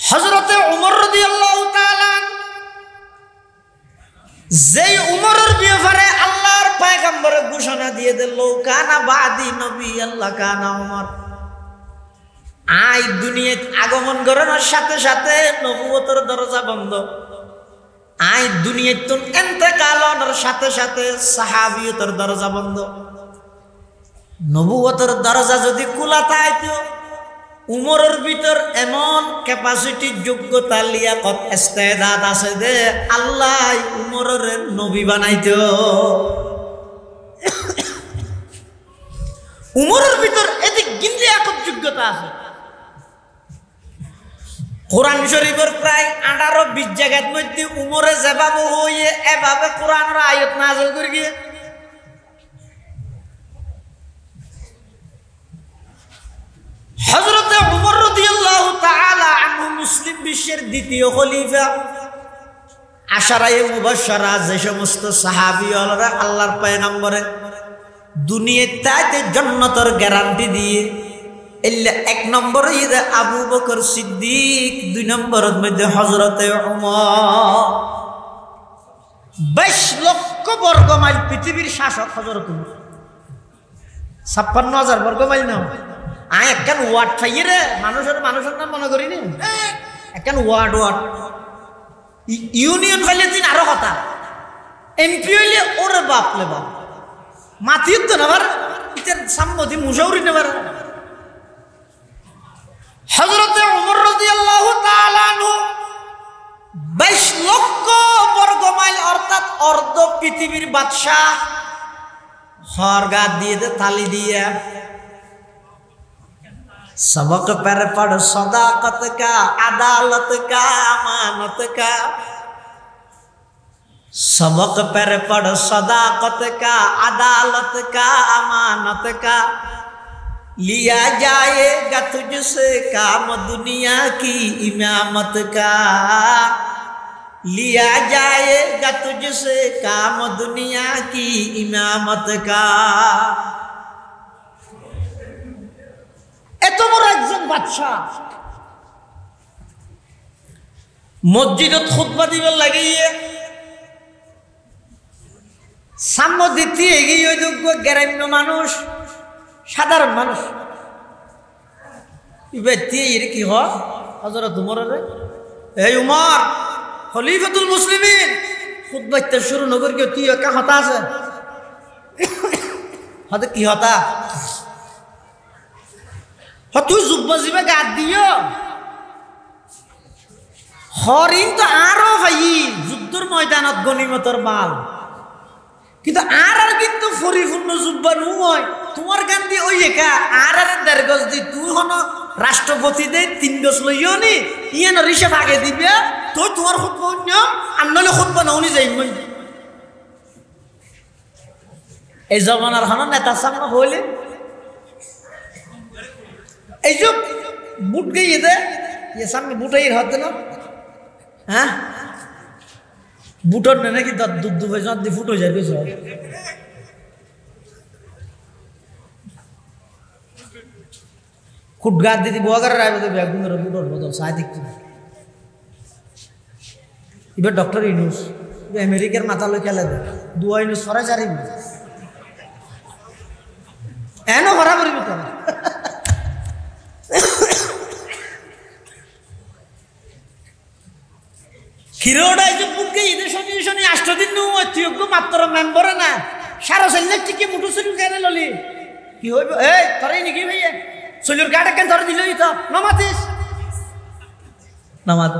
হযরতে ওমর রাদিয়াল্লাহু তাআলা যেই ওমরের ব্যাপারে আল্লাহর পয়গম্বর ঘোষণা দিয়ে দিল কানা বাদি নবী আল্লাহ কানা ওমর আই দুনিয়াত আগমন করার সাথে সাথে নবুয়তের দরজা বন্ধ আই দুনিয়াত ইন্তেকাল হওয়ার সাথে সাথে সাহাবিয়তের দরজা বন্ধ নবুয়তের দরজা যদি খোলা থাকতো উমরের ভিতর এমন ক্যাপাসিটি যোগ্যতা লিয়াকত ইস্তেদাদ আছে যে আল্লাহ উমরের নবী বানাইতো উমরের ভিতর এদিক গিনলে একত যোগ্যতা আছে কোরআন শরীফের প্রায় 18-20 জায়গার মধ্যে উমরে যেভাবে হয়ে এভাবে কোরআনের আয়াত নাযিল করে গিয়ে হযরতে উমর রাদিয়াল্লাহু তাআলা আনহু মুসলিম বিশ্বের দ্বিতীয় খলিফা আশারায়ে মুবাশশারা যে সমস্ত সাহাবীরা আল্লাহর পয়গম্বরে দুনিয়াতে জান্নাতের গ্যারান্টি দিয়ে এল্লা এক নম্বর ইদা আবু বকর সিদ্দিক দুই নম্বরের মধ্যে হযরতে উমর 22 লক্ষ বর্গ মাইল পৃথিবীর শাসক হযরত উমর 56,000 বর্গ মাইল না আয় একখান ওয়ার্ড ফাইরে মানুষের নাম মনে করি নি একখান ওয়ার্ড ইউনিয়ন ফাইলে দিন আরো কথা এমপি হইলে ওরে বাপলে বাপ মাতিত তো নাবার ইতের সাম্মতি মুশাউরি নেবার হযরতে ওমর রাদিয়াল্লাহু তাআলা আনহু 22 লক্ষ বর্গ মাইল অর্থাৎ অর্ধ পৃথিবীর বাদশা খরগাত দিয়ে তালি দিয়ে सबक पर पढ़ सदाकत का अदालत का अमानत का सबक पर पढ़ सदाकत का अदालत का अमानत का लिया जाएगा तुझसे काम दुनिया की इमामत का लिया जाएगा तुझसे काम दुनिया की इमामत का এত বড় একজন বাদশা মসজিদত খুতবা দিবার লাগিয়ে সাম্য দিতে এগিয়ে যোগ্য গ্রাম্য মানুষ সাধারণ মানুষ এর কি হয় হযরত উমরের এই উমর খলিফাতুল মুসলিমিন খুতবা দিতে শুরু নগর কি তুই একা হতা আছে হতে কি হতা তুই জুব্বা জিবে গাদ দিও হরিণ তো আরো ভাই যুদ্ধের ময়দানত গনিমতের মাল কিন্তু আর কিন্তু পরিপূর্ণ জুব্বা নয় তোমার গান দিয়ে ওই একা আর দেড় গজ দি তুই হন রাষ্ট্রপতি দে 3 ডোজ লইও নি ইয়ান রিসেপ আগে দিবে তো তোমার খুতবা নিয়ম আনলে খুতবা না উনি যাইমই এই জমানার হন নেতা সামনে হইলে এই যে বুট গিয়ে দে ये सामने बुटाई रहते ना हाँ बुटर ने ना कि दूध दूध भेजना दी फुट हो जाए कुछ खुद गाद दी बुआ कर रहा है तो बैग में रखूँ और बताओ शायद ही इबे डॉक्टर इन्यूस इबे अमेरिकन माता लोग क्या लेते दुआ इन्यूस फरा जा रही है ऐनो फरा बरी बता হিরোডাই যে বুকে ঈদের শনি 8 দিন নো তুইগ মাত্র মেম্বার না সারা সেলনে টিকে মুটু শুরু করে ললি কি হইব এই তোরই নাকি ভাইয়া সলির গাড়া কেন ধরে দিলই তো নামাজিস নামাজ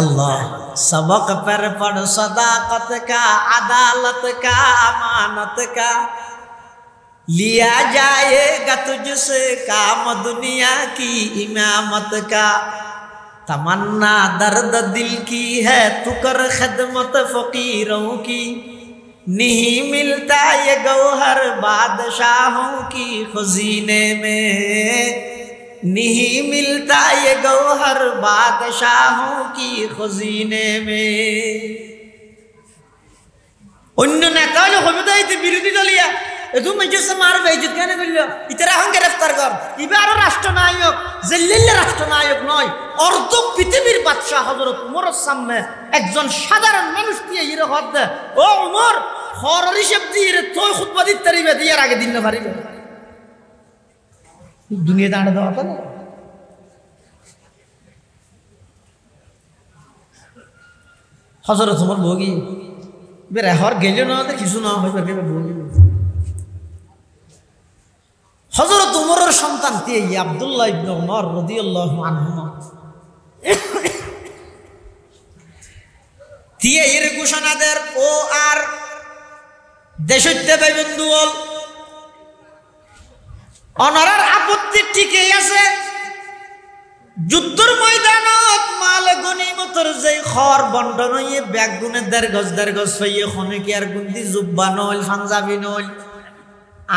अल्लाह सबक पर पढ़ सदाकत का अदालत का अमानत का लिया जाएगा तुझसे काम दुनिया की इमामत का तमन्ना दर्द दिल की है तू कर खिदमत फकीरों की नहीं मिलता ये गौहर बादशाहों की खजीने में नहीं मिलता ये गौहर बादशाहों की खजीने में अन्य नेता जो हमें विरोधी दलिया এদু মেজেসে মারবে ইজ্জত কেন কইল ইতারা হন গ্রেফতার কর ইবারও রাষ্ট্রনায়ক জেল্লিল্লা রাষ্ট্রনায়ক নয় অর্ধ পৃথিবীর বাদশা হযরত উমরের সামনে একজন সাধারণ মানুষ দিয়ে ইরে হদ দে ও উমর খরর হিসাব দিয়ে তুই খুতবা দিতে পারিবে দিয়ার আগে দিন না পারিবে দুনিয়া দাঁড়া দাও না হযরত উমর ভোগী বেরে হর গেল না কিছু না হইবে কেবে ভোগী হযরত উমরের সন্তান তে আব্দুল্লাহ ইবনে উমর রাদিয়াল্লাহু আনহুমা দিয়ে এর ঘোষণাদের ও আর দেশত্বে বন্ধুল অনরার আপত্তি টিকে আছে যুদ্ধের ময়দানত মাল গনিমতের যে খর বন্টন হইয়ে ব্যাগ গুনে দেড় গজ হইয়ে খনে কি আর গুন্দি জুব্বা নল পাঞ্জাবি নল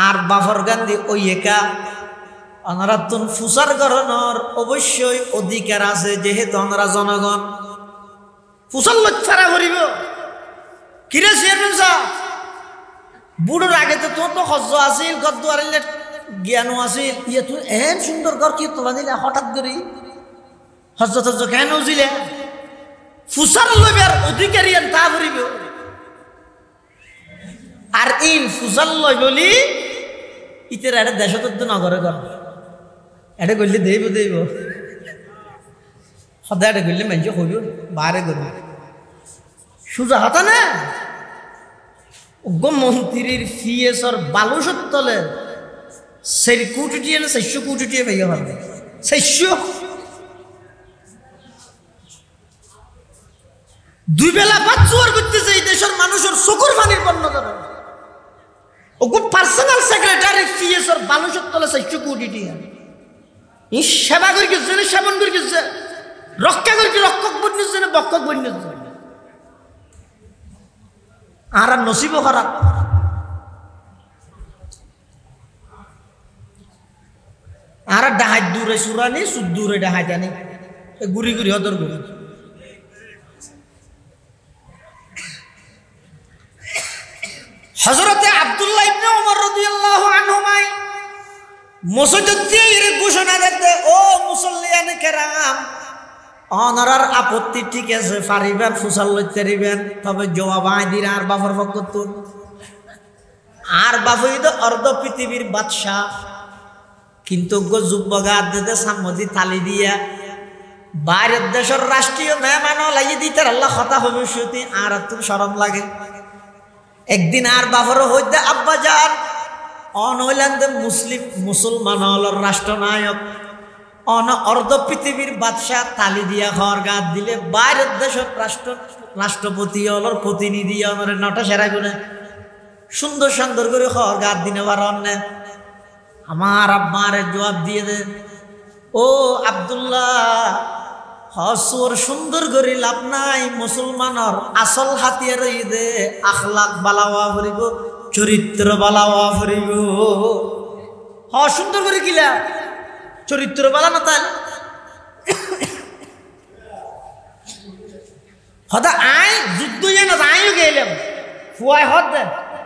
আর বাফর গান্ধী ওই একা অনারাতুন ফুসার গরনর অবশ্যই অধিকার আছে যেহেতু আমরা জনগণ ফুসার লচ্ছারা করিব কিরে চেয়ারম্যান সাহেব বুড়োর আগে তো তোর তো খজ্জ আছিল গদ্দু আরিলে জ্ঞানও আছিল ইয়ে তুই এন সুন্দর ঘর কি তোলা দিলে হঠাৎ করি হজ্জ থজ্জ কেন উজিলে ফুসার লইবার অধিকারী তা করিব আর ইন ফুসাল লই বলি ইতের এটা দেশত নগরে কর এটা করলে দেব সদায় এটা করলে মানুষ হইব বারে করবে সুজা হাতা না অজ্ঞ মন্ত্রীর ফিএসর বালুসর তলে সেই কোটি টিয়ে না 600 কোটি টিয়ে পাইয়া পারবে 600 দুই বেলা ভাত জোয়ার করতেছে এই দেশের মানুষের চকুর পানির বন্ধ যাবে ওগো পার্সোনাল সেক্রেটারি ফিএসর বালুসর তলে 600 কোটি টিয়া ই সেবা করি গেছে সেবন করি গেছে রক্ষা করি রক্ষক বন্যছে না বক্ষক বন্যছে আর নসিব খারাপ আর ডাহাত দূরে সুরানি সুদ দূরে ডাহাত আনি গুড়ি গুড়ি হদর গুড়ি হযরতে আব্দুল্লাহ ইবনে উমর রাদিয়াল্লাহু আনহুমাই মসজিদ দিয়ে ঘোষণা দিতে ও মুসল্লিয়ানে কেরাম অনারার আপত্তি ঠিক আছে পারিবেন ফুসাল লইতে দিবেন তবে জবাব আই দিন আর বাফর পক্ষ আর বাফই তো অর্ধ পৃথিবীর বাদশা কিন্তু যুবগাদ দিতে সামদি তালি দিয়া বাইরের দেশের রাষ্ট্রীয় মেহমান লাগিয়ে দিতে আল্লাহ কথা ভবিষ্যতে আর তোর শরম লাগে একদিন আর বাফর হইতে আব্বা যান অন হইলেন মুসলমান হলর রাষ্ট্রনায়ক অন অর্ধ পৃথিবীর বাদশাহ তালি দিয়া ঘর গাদ দিলে বাইরের দেশের রাষ্ট্রপতি হলর প্রতিনিধি অনরে নটা সেরা গুনে সুন্দর সুন্দর করে ঘর গাদ দিনে বার অন্য আমার আব্বার জবাব দিয়ে দে, ও আব্দুল্লাহ, হসুর সুন্দর করে লাভ নাই, মুসলমানের আসল হাতিয়ার দে আখলাক বালাওয়া ফুরিব, চরিত্র বালাওয়া ফুরিব। হ সুন্দর করে কিলা চরিত্র বালা না তাই হদা আই যুদ্ধ না আইও গেলাম ফুয়াই হদ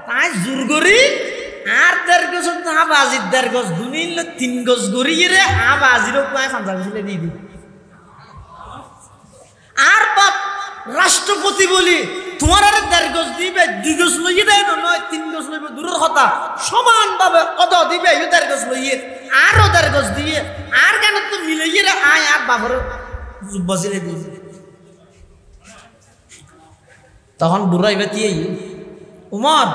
তাই জোর করি আর 1.5 গজ না বাজির 1.5 গজ দুনিল 3 গজ গড়িয়ে রে বাজিরও পায় ফাঁসা গেছিলে দিয়ে দি। আর বাপ রাষ্ট্রপতি বলি তোমার আর 1.5 গজ দিবে, 2 গজ লইয়ে দেয় না, নয় 3 গজ লইবে, দূরের কথা সমান ভাবে অদ দিবে 1.5 গজ লইয়ে আরো 1.5 গজ দিয়ে আর কেন তো মিলাইয়ে রে আয় আর বাবার বসিলে দিয়ে। তখন বুড়াইবে দিয়ে উমর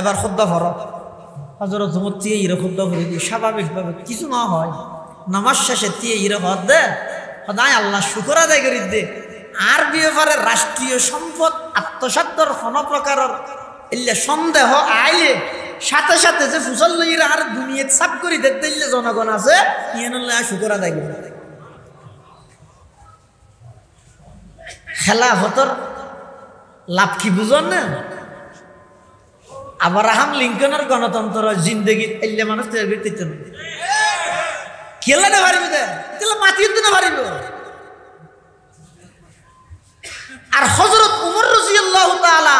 এবার খুদ্া ফর হজরত উমর দিয়ে ইরে খুদ্া ফরে দিয়ে স্বাভাবিকভাবে কিছু না হয়, নামাজ শেষে দিয়ে ইরে হদ দে সদায় আল্লাহ শুকর আদায় করি দে। আর ব্যাপারে রাষ্ট্রীয় সম্পদ আত্মসাধ্যর কোনো প্রকারের এলে সন্দেহ আইলে সাথে সাথে যে ফুসল লইরা আর দুনিয়া সাফ করি দেখতে জনগণ আছে ইয়ে শুকর আদায় করি। খেলাফতর লাভ কি বুঝন না? আব্রাহাম লিঙ্কনের গণতন্ত্র জিন্দগি এলে মানুষ তৈরি করতে না কেলা না পারিব দে মাতিয়ে না পারিব। আর হযরত উমর রাদিয়াল্লাহু তাআলা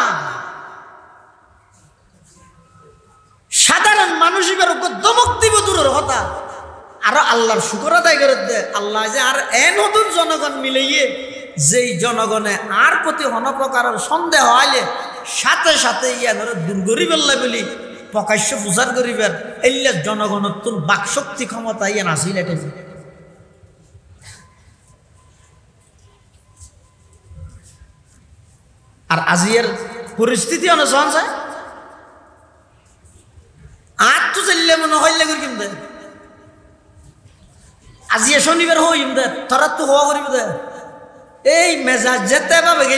সাধারণ মানুষ এবার উপর দমক দিব দূরের কথা আর আল্লাহর শুকর আদায় করে দে। আল্লাহ যে আর নতুন জনগণ মিলাইয়ে যেই জনগণে আর প্রতি হন প্রকারের সন্দেহ আইলে সাথে সাথে ইয়া ধরে দূর করিবেন বলি প্রকাশ্য প্রচার করিবেন এলে জনগণের বাকশক্তি ক্ষমতা ইয়ে নাছিল। আর আজিয়ের পরিস্থিতি অনুসরণ চায় আর তো চাইলে মনে হইলে করি কিনতে আজিয়ে শনিবার হইম দে তোরা তো হওয়া করিব দে এই মেজাজ যেতে পাবে গে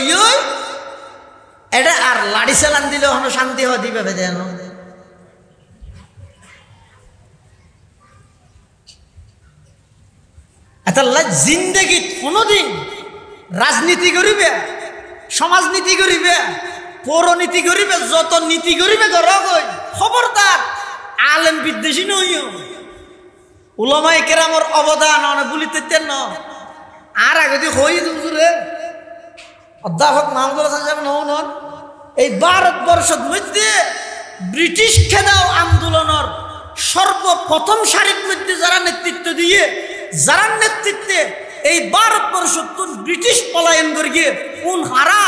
এটা আর লাড়ি চালান দিলে হনো শান্তি হওয়া দিবে যেন। এতাল্লা জিন্দেগি কোনোদিন রাজনীতি করিবে, সমাজনীতি করিবে, পৌরনীতি করিবে, যত নীতি করিবে গরগই খবরদার আলেম বিদ্বেষী নইও। উলামায়ে কেরামের অবদান অনেক বলিতে ন আর আগে হই দুজুরে অধ্যাপক মাহমুদুল হাসান সাহেব নন এই ভারতবর্ষের মধ্যে ব্রিটিশ খেদাও আন্দোলনের সর্বপ্রথম সারির মধ্যে যারা নেতৃত্ব দিয়ে যারা নেতৃত্বে এই ভারতবর্ষ ব্রিটিশ পলায়ন করে গিয়ে কোন হারা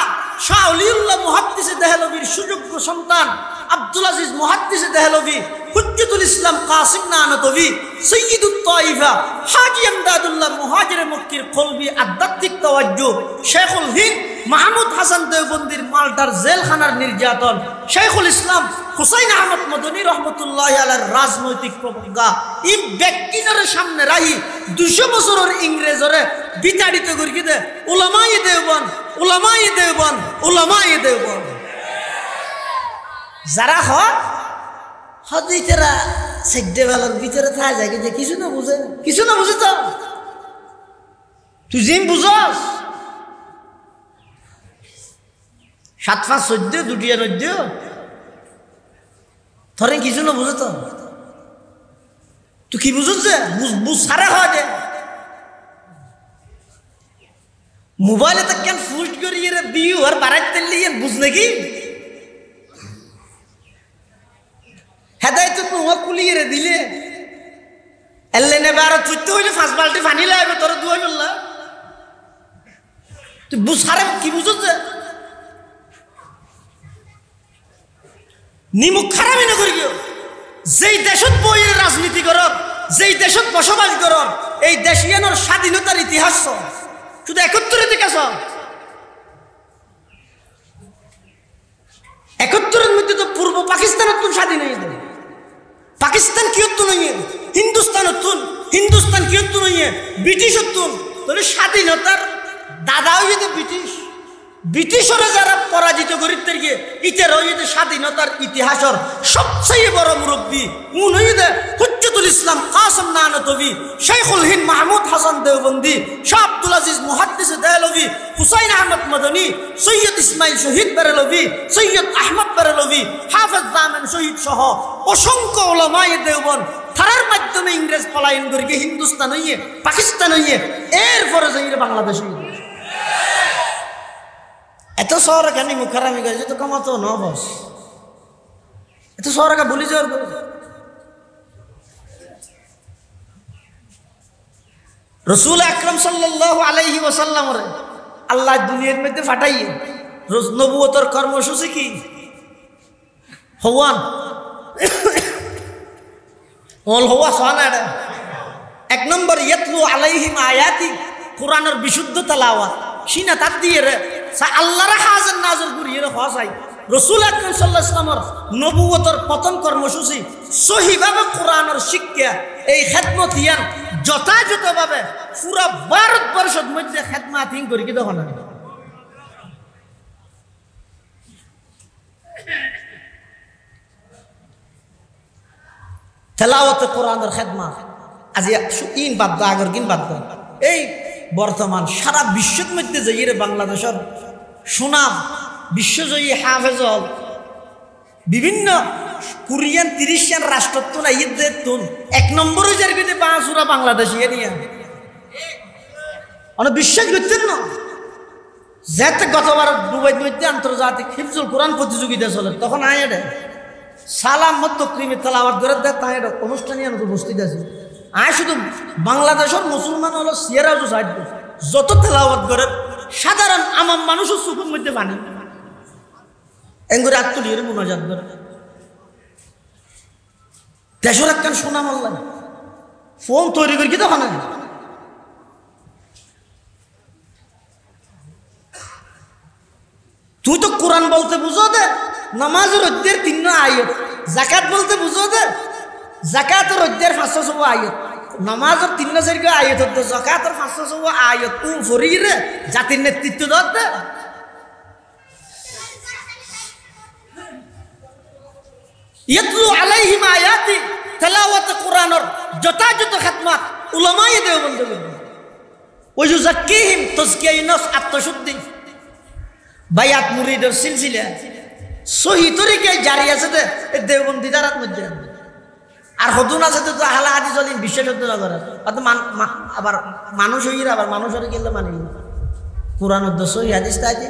শাহ ওলিউল্লাহ মুহাদ্দিসে দেহলভির সুযোগ্য সন্তান আব্দুল আজিজ মুহাদ্দিসে দেহলভি, হুজ্জতুল ইসলাম কাসিম নানতভি, সৈয়দুত তাইফা হাজী ইমদাদুল্লাহ মুহাজিরে মক্কির কলবি আধ্যাত্মিক তাওয়াজ্জু, শেখুল হিন্দ মাহমুদ হাসান দেওবন্দির মালটার জেলখানার নির্যাতন, শেখুল ইসলাম হুসাইন আহমদ মদনী রহমতুল্লাহ আলাইহির রাজনৈতিক প্রজ্ঞা এই ব্যক্তিদের সামনে রাহি 200 বছরের ইংরেজরে বিতাড়িত করি দে উলামায়ে দেওবন্দ, উলামায়ে দেওবন্দ, উলামায়ে দেওবন্দ যারা হদিতেরা সেডে বেলার ভিতরে থাকে যায় যে কিছু না বুঝে, কিছু না বুঝে তো তুই জিম বুঝস 7-5-14 দুটিয়া 9 ধরে কিছু না বুঝে তো তুই কি বুঝছ যে বুঝ সারা হয় যে মোবাইলে তো কেন পোস্ট করি রে বিউ আর বাড়াইতে লিয়ে বুঝ নাকি হেদায়ত তোমার কুলিয়ে রে দিলে এলে নেবে আর চুইতে হইলে 5 বালতি পানি লাগবে তোর দুই বললা তুই বুঝ সারে কি বুঝছ যে নিমুখ খারাপই না করি যেই দেশত বইয়ের রাজনীতি কর, যেই দেশত বসবাস কর, এই দেশিয়ানোর স্বাধীনতার ইতিহাস শুধু 71 থেকে 71 মধ্যে তো পূর্ব পাকিস্তানের তুন স্বাধীন হয়ে যায়। পাকিস্তান কি হতো নয়, হিন্দুস্তান হতুন, হিন্দুস্তান কি হতো নয়, ব্রিটিশ হতুন। তাহলে স্বাধীনতার দাদা হয়ে যেত ব্রিটিশ, ব্রিটিশরা যারা পরাজিত করিতে গিয়ে ইতের হয়ে স্বাধীনতার ইতিহাসের সবচেয়ে বড় মুরব্বী উন হয়ে হুজ্জতুল শহীদুল ইসলাম কাসেম নানতবি, শেখুল হিন্দ মাহমুদ হাসান দেওবন্দি, শাহ আব্দুল আজিজ মুহাদ্দিস দেহলভি, হুসাইন আহমদ মদনী, সৈয়দ ইসমাইল শহীদ বেরেলভি, সৈয়দ আহমদ বেরেলভি, হাফেজ জামান শহীদ সহ অসংখ্য উলামায়ে দেওবন্দ তারার মাধ্যমে ইংরেজ পলায়ন করে গিয়ে হিন্দুস্তান হইয়ে পাকিস্তান হইয়ে এরপরে যাইয়ে বাংলাদেশ হইয়ে এত শহর কেন মুখারামি করে তো কমাতো ন বস এত শহরকে বলি যাওয়ার করে রসুল আকরাম সাল্লাল্লাহু আলাইহি ওয়াসাল্লাম রে আল্লাহ দুনিয়ার মধ্যে ফাটাইয়ে নবুয়তের কর্মসূচি কি হওয়ান ওল হওয়া সোহানা এক নম্বর ইয়াতলু আলাইহিম আয়াতি কোরআনের বিশুদ্ধ তেলাওয়াত সিনা তার দিয়ে রে আল্লাহর হাজার নাজর করিয়ে হসাই রসুল আকরাম সাল্লাল্লাহু আলাইহি ওয়াসাল্লামের নবুয়তের প্রথম কর্মসূচি সহিভাবে কোরআনের শিক্ষা এই খেদমত ইয়ান যথাযথভাবে পুরা ভারতবর্ষের মধ্যে খেদমাত হিং করি কি দেখো না তেলাওয়াতে কোরআনের খেদমাত আজ ইন বাদ দাও আগের দিন বাদ দাও এই বর্তমান সারা বিশ্বের মধ্যে যাইয়ে বাংলাদেশের সুনাম বিশ্বজয়ী হাফেজ হল বিভিন্ন কোরিয়ান 30 রাষ্ট্রত্ব না ঈদের তুন এক নম্বরে যার কিন্তু বাঁশুরা বাংলাদেশি নিয়ে অনেক বিশ্বাস করতেন না যেতে গতবার দুবাই মধ্যে আন্তর্জাতিক হিফজুল কোরআন প্রতিযোগিতা চলে তখন আয় রে সালাম মত তকরিমে তেলাওয়াত করে দেয় তাই অনুষ্ঠানে আমি উপস্থিত আছি আয় শুধু বাংলাদেশের মুসলমান হলো সিয়ারাজু সাইড যত তেলাওয়াত করে সাধারণ আমার মানুষের চোখের মধ্যে পানি এঙ্গুরে আত্মলিয়ে মোনাজাত করে দেশের একখান সুনাম আল্লাহ ফোন তৈরি করি কি তখন তুই তো কোরআন বলতে বুঝো দে নামাজের অধ্যের 3 আয়াত যাকাত বলতে বুঝো দে যাকাতের অধ্যের 500 আয়াত নামাজের 3 আয়াত হতে যাকাতের 500 আয়াত ও ফরিরে জাতির নেতৃত্ব দে ইয়াতলু আলাইহিম আয়াতি তেলাওয়াত কোরআনের যথাযথ খেদমত উলামায়ে দেওবন্দ করবে ওই যুযাক্কিহিম তাজকিয়া নফস আত্মশুদ্ধি বায়াত মুরিদের সিলসিলা সহি তরিকায় জারি আছে দেওবন্দি দ্বারার মধ্যে আর হদুন আছে তো আহলে হাদিস ওয়াল বিশেষজ্ঞ না করে অত আবার মানুষ হইরা আবার মানুষের গেলে মানি কোরআন উদ্দেশ্য সহি হাদিস তাইতে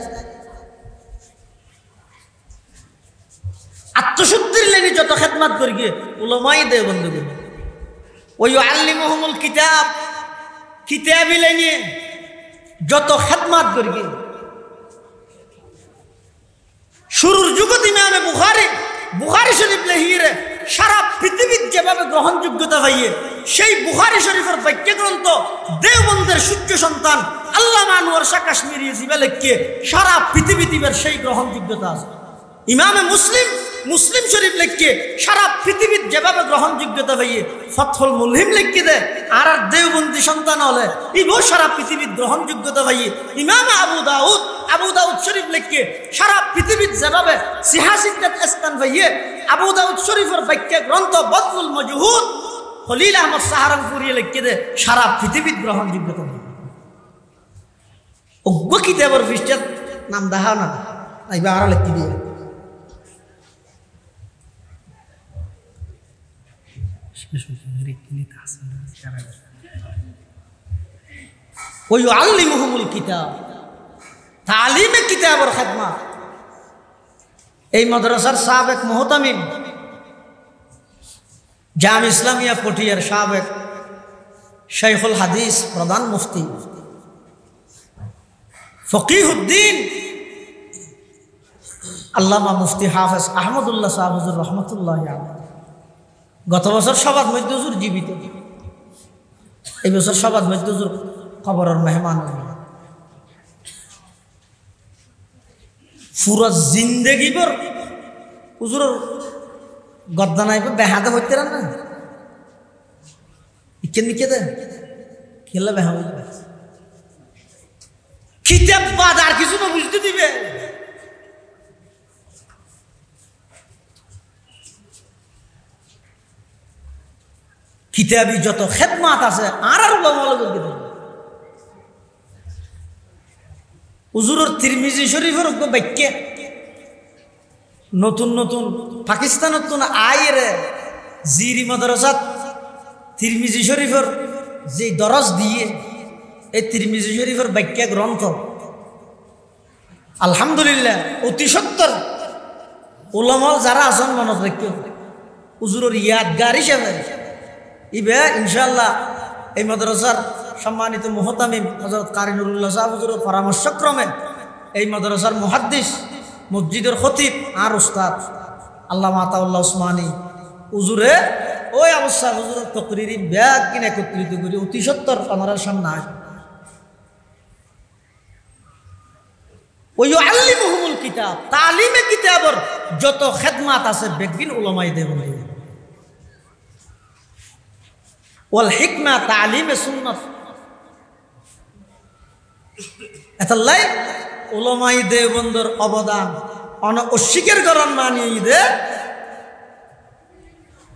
আত্মশুদ্ধির লেগে যত খেদমত করি গিয়ে উলামায়ে দেওবন্দ করবে ওই আল্লিমুহুমুল কিতাব কিতাবি লেগে যত খেদমত করি গিয়ে শুরুর যুগত ইমামে বুখারী শরীফ লেহিয়ে সারা পৃথিবীর যেভাবে গ্রহণযোগ্যতা পাইয়ে সেই বুখারী শরীফের বাক্য গ্রন্থ দেওবন্দের সূর্য সন্তান আল্লামা আনোয়ার শাহ কাশ্মীরি জিবা লেখিয়ে সারা পৃথিবীর সেই গ্রহণযোগ্যতা আছে ইমামে মুসলিম শরীফ লেখিয়ে সারা পৃথিবীর যেভাবে গ্রহণযোগ্যতা পাইয়ে ফতহুল মুলহিম লেখিয়ে দেয় আর দেওবন্দি সন্তান হলে ইগো সারা পৃথিবীর গ্রহণযোগ্যতা পাইয়ে ইমামে আবু দাউদ শরীফ লেখিয়ে সারা পৃথিবীর যেভাবে সিহাসিদ্দাত স্থান পাইয়ে আবু দাউদ শরীফের বাক্য গ্রন্থ বদলুল মজহুদ খলিল আহমদ সাহারানপুরি লিখে দে সারা পৃথিবীর গ্রহণযোগ্যতা অজ্ঞ কিতাবের পৃষ্ঠার নাম দেখা না এইবা আর লিখি দিয়ে ওই আল্লিমুহুমুল কিতাব তালিমে কিতাবের খেদমত এই মাদ্রাসার সাবেক মুহতামিম জাম ইসলামিয়া পটিয়ার সাবেক শাইখুল হাদিস প্রধান মুফতি ফকিহুদ্দিন আল্লামা মুফতি হাফেজ আহমদুল্লাহ সাহেব হুজুর রহমতুল্লাহ আলাইহি গত বছর সবাদ মধ্যে হুজুর জীবিত এই বছর সবাদ মধ্যে হুজুর কবরের মেহমান পুরো জিন্দেগি পর হুজুর গদ্দানাই বেহাতে হইতে না ইকে নিকে দে খেলা বেহা হইবে কিতাব বাদ আর কিছু না বুঝতে দিবে কিতাবি যত খেদমাত আছে আর উলামা লগে হুজুরের তিরমিজি শরীফের বাক্যে নতুন নতুন পাকিস্তানত তো আইরে জিরি মাদ্রাসাত তিরমিজি শরীফের যে দরজ দিয়ে এই তিরমিজি শরীফের বাক্য গ্রন্থ আলহামদুলিল্লাহ অতি সত্তর উলামা যারা আছেন মনত রাখিও হুজুরের ইয়াদগার হিসেবে ইবে ইনশাআল্লাহ এই মাদ্রাসার সম্মানিত মুহতামিম হযরত কারি নুরুল্লাহ সাহেব হুজুরের পরামর্শক্রমে এই মাদ্রাসার মুহাদ্দিস মসজিদের খতিব আর উস্তাদ আল্লামা আতাউল্লাহ উসমানী হুজুরে ওই অবস্থা হুজুরের তকরিরি ব্যাগ কিনে একত্রিত করি অতি সত্তর আমার সামনে আসে ওই আল্লিমুহুমুল কিতাব তালিমে কিতাবর যত খেদমাত আছে বেগিন উলামাই দেব ওয়াল হিকমা তালিমে সুন্নাত এতাল্লাই উলামাই দেবন্দর অবদান অস্বীকার করার মানি দে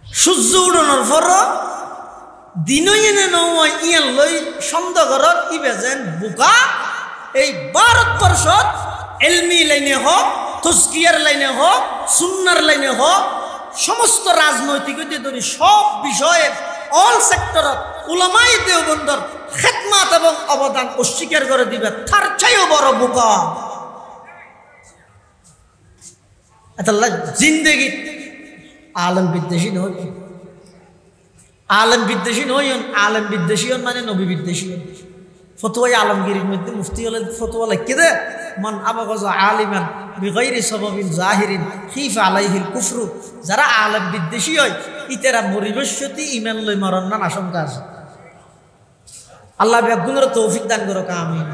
সূর্য উড়ানোর পর দিনইনে নয় ইয়ান লই সন্দেহ করার ইবেজেন বুকা এই ভারতবর্ষত এলমি লাইনে হোক তজকিয়ার লাইনে হোক সুন্নার লাইনে হোক সমস্ত রাজনৈতিক ধরি সব বিষয়ে অল সেক্টরত উলামাই দেওবন্দর খেদমাত এবং অবদান অস্বীকার করে দিবে তার চাইও বড় বোকা এতাল্লাহ জিন্দেগি আলম বিদ্বেষী নয় আলম বিদ্বেষী নয়ন আলম বিদ্বেষী মানে নবী বিদ্বেষী ফতোয়া আলমগীরের মধ্যে মুফতি হলে ফতোয়া লিখে দে মান আবাগাযা আলিমান বিগাইরি সাবাবিন জাহিরিন খিফা আলাইহিল কুফরু যারা আলম বিদ্বেষী হয় ইতারা মরিবশ্যতি ঈমান লই মরণ না আশঙ্কা আছে আল্লাহ বিয়াগুনের তৌফিক দান করুক আমিন